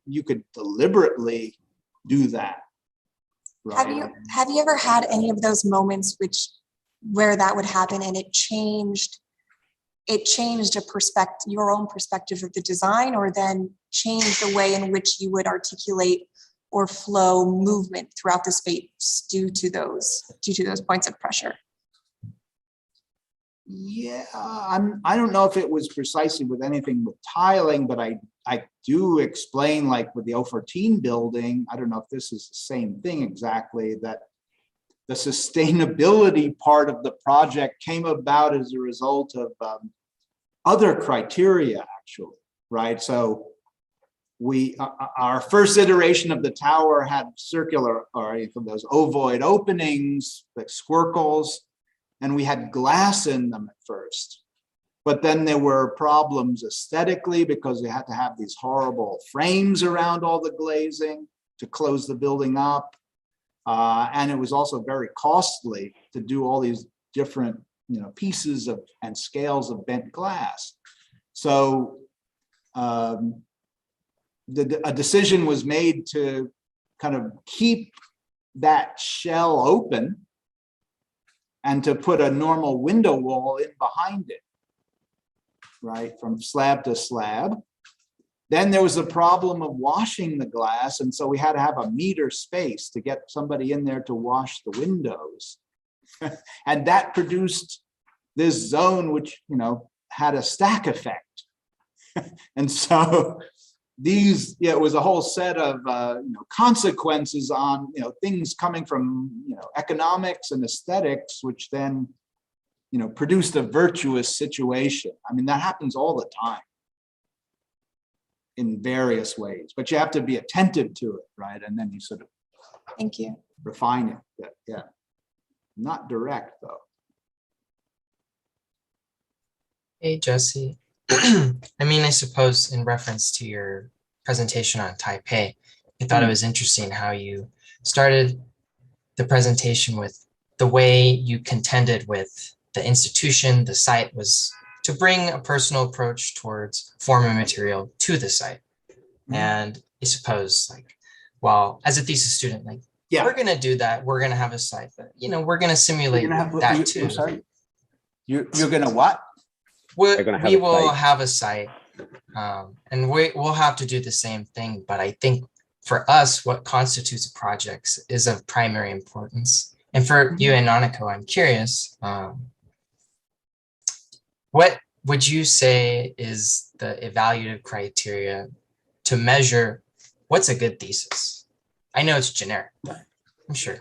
you could deliberately do that. Right? Have you ever had any of those moments where that would happen and it changed your own perspective of the design, or then changed the way in which you would articulate or flow movement throughout the space due to those points of pressure? Yeah, I don't know if it was precisely with anything with tiling, but I do explain, like with the 014 building, I don't know if this is the same thing exactly, that the sustainability part of the project came about as a result of other criteria, actually, right? So our first iteration of the tower had circular, or those ovoid openings, like squircles, and we had glass in them at first. But then there were problems aesthetically because they had to have these horrible frames around all the glazing to close the building up. And it was also very costly to do all these different, you know, pieces of and scales of bent glass. So a decision was made to kind of keep that shell open and to put a normal window wall in behind it, right, from slab to slab. Then there was the problem of washing the glass, and so we had to have a meter space to get somebody in there to wash the windows. And that produced this zone which, you know, had a stack effect. And so it was a whole set of you know, consequences on, you know, things coming from, you know, economics and aesthetics, which then, you know, produced a virtuous situation. I mean, that happens all the time in various ways, but you have to be attentive to it, right? And then you sort of Thank you. refine it. Yeah, not direct though. Hey, Jesse. I mean, I suppose in reference to your presentation on Taipei, I thought it was interesting how you started the presentation with the way you contended with the institution, the site, was to bring a personal approach towards form and material to the site. And I suppose, like, well, as a thesis student, like, Yeah, we're going to do that. We're going to have a site, but, you know, we're going to simulate that too. I'm sorry. You're gonna what? We will have a site, and we'll have to do the same thing. But I think for us, what constitutes a project is of primary importance. And for you and Nanako, I'm curious, what would you say is the evaluative criteria to measure what's a good thesis? I know it's generic, but I'm sure.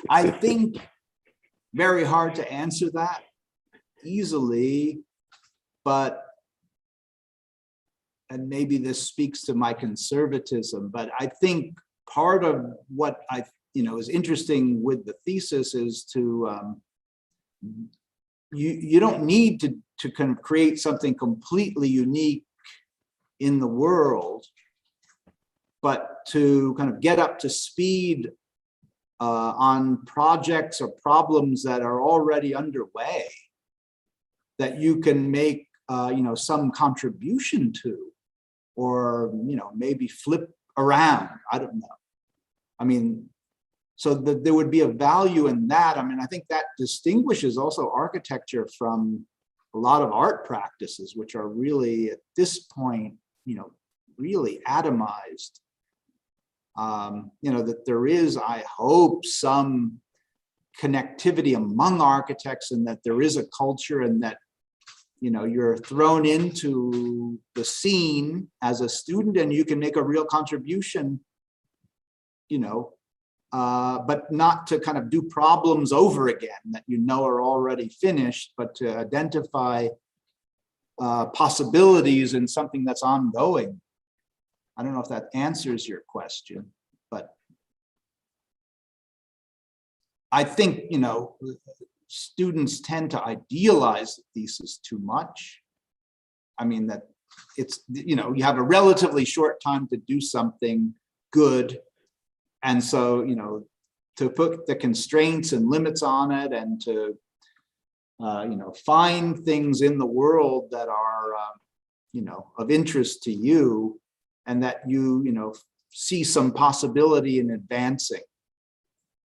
I think very hard to answer that easily, but, and maybe this speaks to my conservatism, but I think part of what is interesting with the thesis is to, you don't need to kind of create something completely unique in the world, but to kind of get up to speed on projects or problems that are already underway that you can make some contribution to, or maybe flip around. I don't know. I mean, so that there would be a value in that. I mean, I think that distinguishes also architecture from a lot of art practices, which are really at this point, really atomized. That there is, I hope, some connectivity among architects, and that there is a culture, and that you're thrown into the scene as a student and you can make a real contribution, but not to kind of do problems over again that are already finished, but to identify possibilities in something that's ongoing. I don't know if that answers your question, but I think, students tend to idealize the thesis too much. I mean, that it's, you have a relatively short time to do something good. And so, to put the constraints and limits on it, and to, find things in the world that are, of interest to you, and that you see some possibility in advancing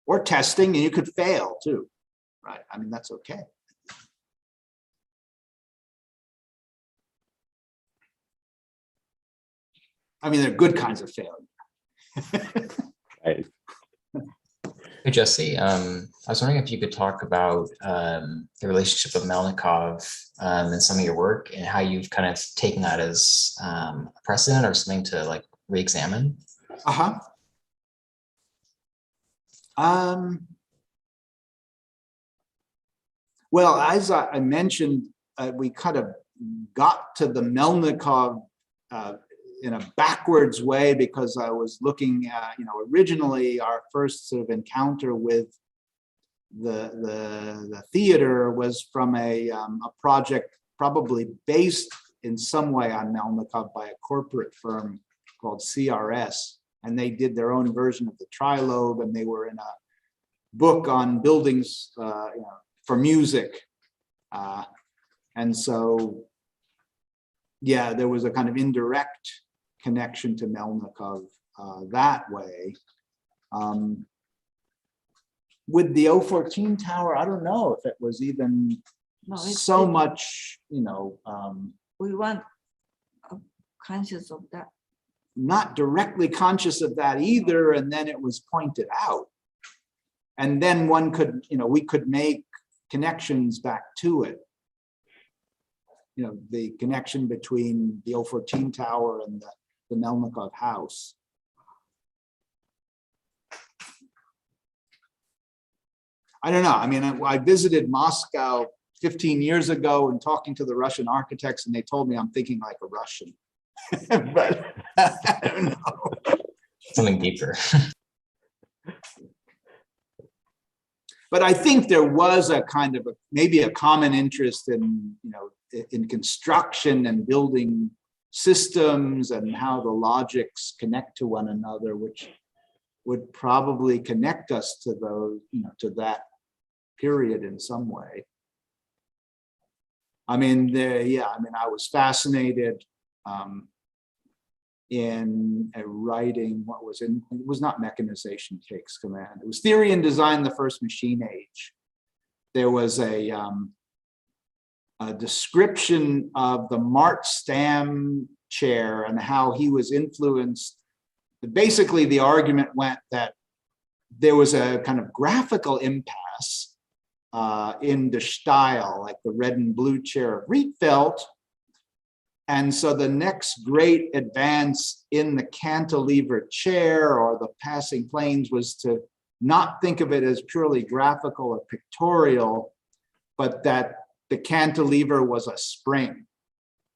or testing, and you could fail too, right? I mean, that's okay. I mean, there are good kinds of failure. Right. Hey, Jesse, I was wondering if you could talk about the relationship of Melnikov and some of your work, and how you've kind of taken that as a precedent or something to like re-examine. Well, as I mentioned, we kind of got to the Melnikov in a backwards way, because I was looking at, originally our first sort of encounter with the theater was from a project probably based in some way on Melnikov by a corporate firm called CRS, and they did their own version of the trilobe, and they were in a book on buildings for music, and so yeah, there was a kind of indirect connection to Melnikov that way. With the 014 tower, I don't know if it was even so much, we weren't conscious of that. Not directly conscious of that either, and then it was pointed out. And then one could, we could make connections back to it. The connection between the 014 tower and the Melnikov house. I don't know. I mean, I visited Moscow 15 years ago and talking to the Russian architects, and they told me I'm thinking like a Russian. But I don't know. Something deeper. But I think there was a kind of maybe a common interest in, in construction and building systems and how the logics connect to one another, which would probably connect us to those, to that period in some way. I mean, I was fascinated in writing it was not Mechanization Takes Command. It was Theory and Design, the First Machine Age. There was a description of the Mart Stam chair and how he was influenced. Basically, the argument went that there was a kind of graphical impasse in the style, like the red and blue chair of Rietveld, And so the next great advance in the cantilever chair or the passing planes was to not think of it as purely graphical or pictorial, but that the cantilever was a spring.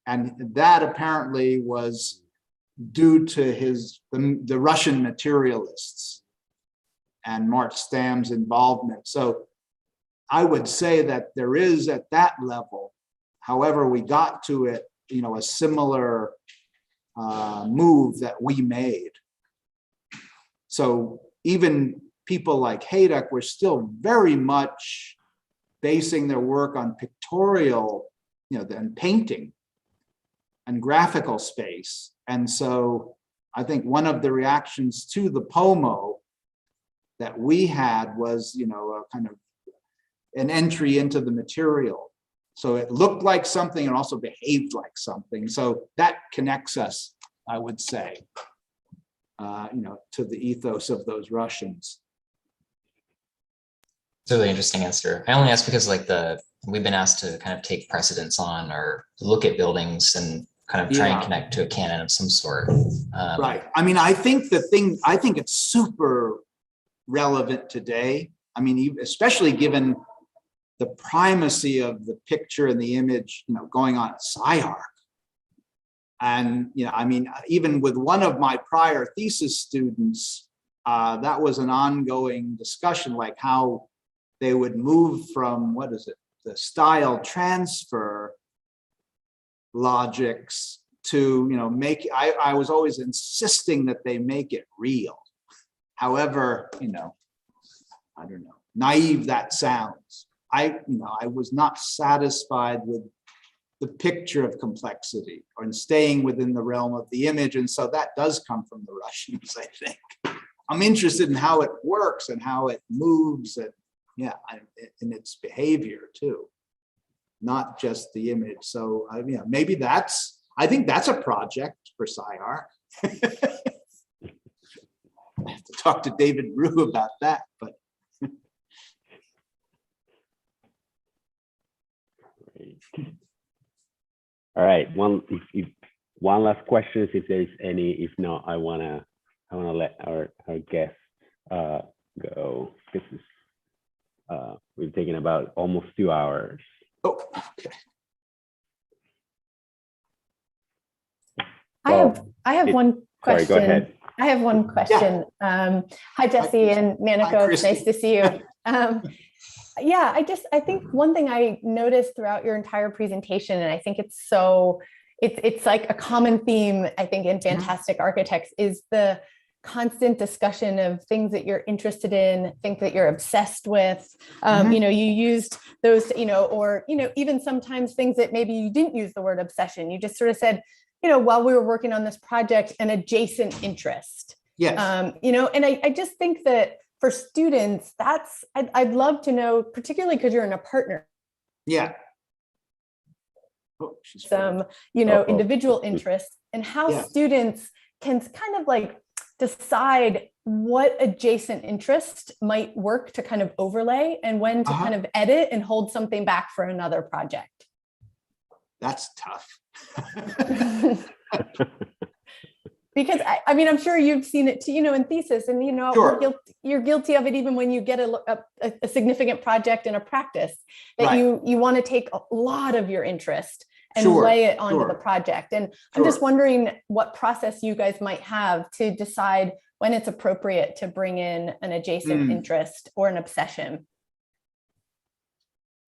And that apparently was due to the Russian materialists and Mark Stam's involvement. So I would say that there is at that level, however we got to it, a similar move that we made. So even people like Hayduck were still very much basing their work on pictorial, and painting and graphical space. And so I think one of the reactions to the POMO that we had was, a kind of an entry into the material. So it looked like something and also behaved like something. So that connects us, I would say, to the ethos of those Russians. It's a really interesting answer. I only ask because we've been asked to kind of take precedence on or look at buildings and kind of try and connect to a canon of some sort. Right. I mean, I think it's super relevant today. I mean, especially given the primacy of the picture and the image, going on at SCI-Arc. And, I mean, even with one of my prior thesis students, that was an ongoing discussion, like how they would move from, the style transfer logics to, I was always insisting that they make it real. However, I don't know, naive that sounds. I was not satisfied with the picture of complexity or staying within the realm of the image. And so that does come from the Russians, I think. I'm interested in how it works and how it moves and in its behavior too, not just the image. So maybe I think that's a project for SCI-Arc. I have to talk to David Rue about that, but. All right. One last question, if there's any. If not, I wanna let our guests go. This is we've taken about almost 2 hours. Oh, okay. I have one question. Sorry, go ahead. I have one question. Hi, Jesse and Maniko. It's nice to see you. I think one thing I noticed throughout your entire presentation, and I think it's like a common theme, I think, in Fantastic Architects, is the constant discussion of things that you're interested in, things that you're obsessed with. You used those, or, even sometimes things that maybe you didn't use the word obsession. You just sort of said, while we were working on this project, an adjacent interest. Yes. And I just think that for students, I'd love to know, particularly because you're in a partner. Yeah. Some, individual interests, and how students can kind of like decide what adjacent interest might work to kind of overlay and when to kind of edit and hold something back for another project. That's tough. Because I mean, I'm sure you've seen it too, in Thesis, and Sure. you're guilty of it even when you get a significant project in a practice that Right. you want to take a lot of your interest and Sure, lay it onto sure. the project. And Sure. I'm just wondering what process you guys might have to decide when it's appropriate to bring in an adjacent interest or an obsession.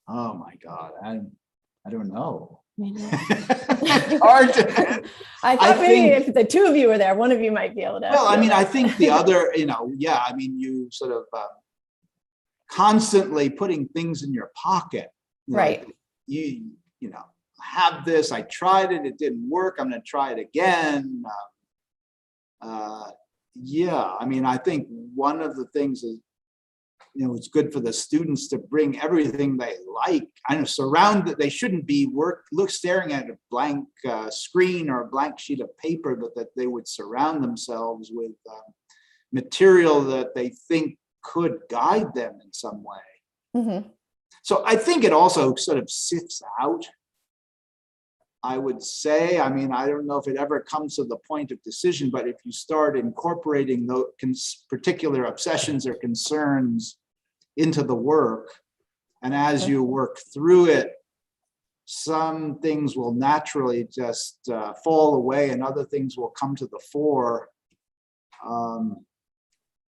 Oh my God, I don't know. It's hard to. I thought maybe if the two of you were there, one of you might be able to. Well, I mean, I think the other, I mean, you sort of constantly putting things in your pocket. Right. You have this, I tried it, it didn't work, I'm going to try it again. I mean, I think one of the things is, it's good for the students to bring everything they like. I know, they shouldn't be staring at a blank screen or a blank sheet of paper, but that they would surround themselves with material that they think could guide them in some way. So I think it also sort of sifts out I would say, I mean, I don't know if it ever comes to the point of decision, but if you start incorporating those particular obsessions or concerns into the work, and as you work through it, some things will naturally just fall away and other things will come to the fore.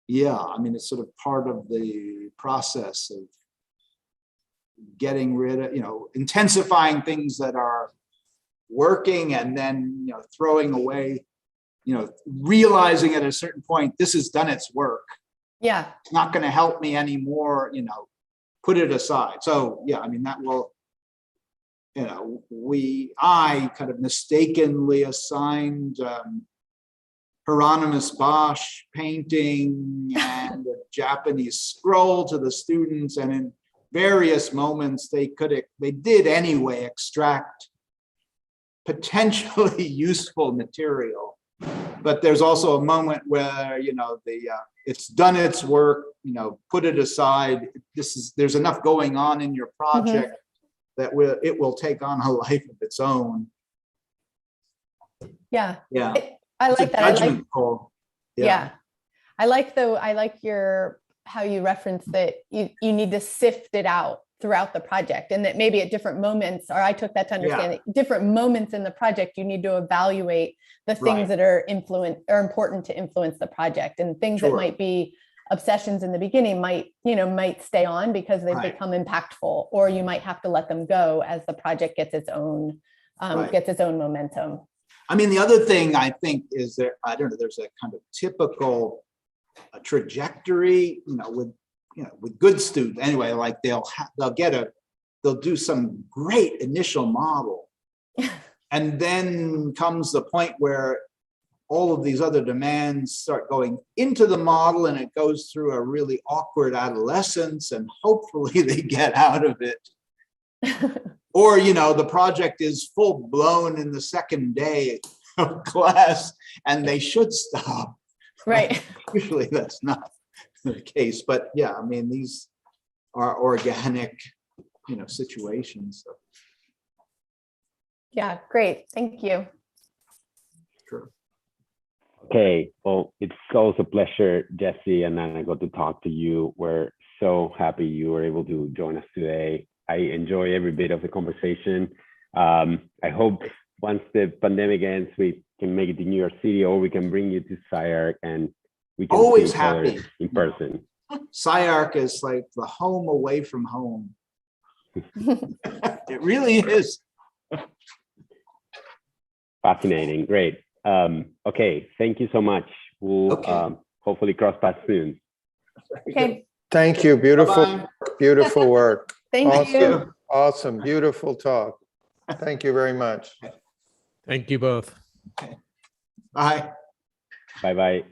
Yeah, I mean, it's sort of part of the process of getting rid of, intensifying things that are working and then, throwing away, realizing at a certain point, this has done its work. Yeah. It's not going to help me anymore, put it aside. So yeah, I mean, that will, I kind of mistakenly assigned Hieronymus Bosch painting and a Japanese scroll to the students, and in various moments they did anyway extract potentially useful material. But there's also a moment where it's done its work, put it aside. There's enough going on in your project that it will take on a life of its own. Yeah. Yeah. I It's like a that. judgment call. Yeah. I like how you reference that you need to sift it out throughout the project, and that maybe at different moments, or I took that to understand that different moments in the project, you need to evaluate the things that are important to influence the project, and things that might be obsessions in the beginning might stay on because they've become impactful, or you might have to let them go as the project gets its own momentum. I mean, the other thing I think is that, I don't know, there's a kind of typical trajectory, with good students anyway, like they'll do some great initial model. And then comes the point where all of these other demands start going into the model, and it goes through a really awkward adolescence, and hopefully they get out of it. Or, the project is full blown in the second day of class and they should stop. Right. Usually that's not the case, but yeah, I mean, these are organic, situations. So. Yeah, great. Thank you. Sure. Okay, well, it's always a pleasure, Jesse, and then I got to talk to you. We're so happy you were able to join us today. I enjoy every bit of the conversation. I hope once the pandemic ends, we can make it to New York City, or we can bring you to SCI-Arc and we can always see each other happy in person. SCI-Arc is like the home away from home. It really is. Fascinating, great. Okay, thank you so much. We'll hopefully cross paths soon. Okay. Thank you. Beautiful, beautiful work. Thank you. Awesome. Beautiful talk. Thank you very much. Thank you both. Bye. Bye-bye.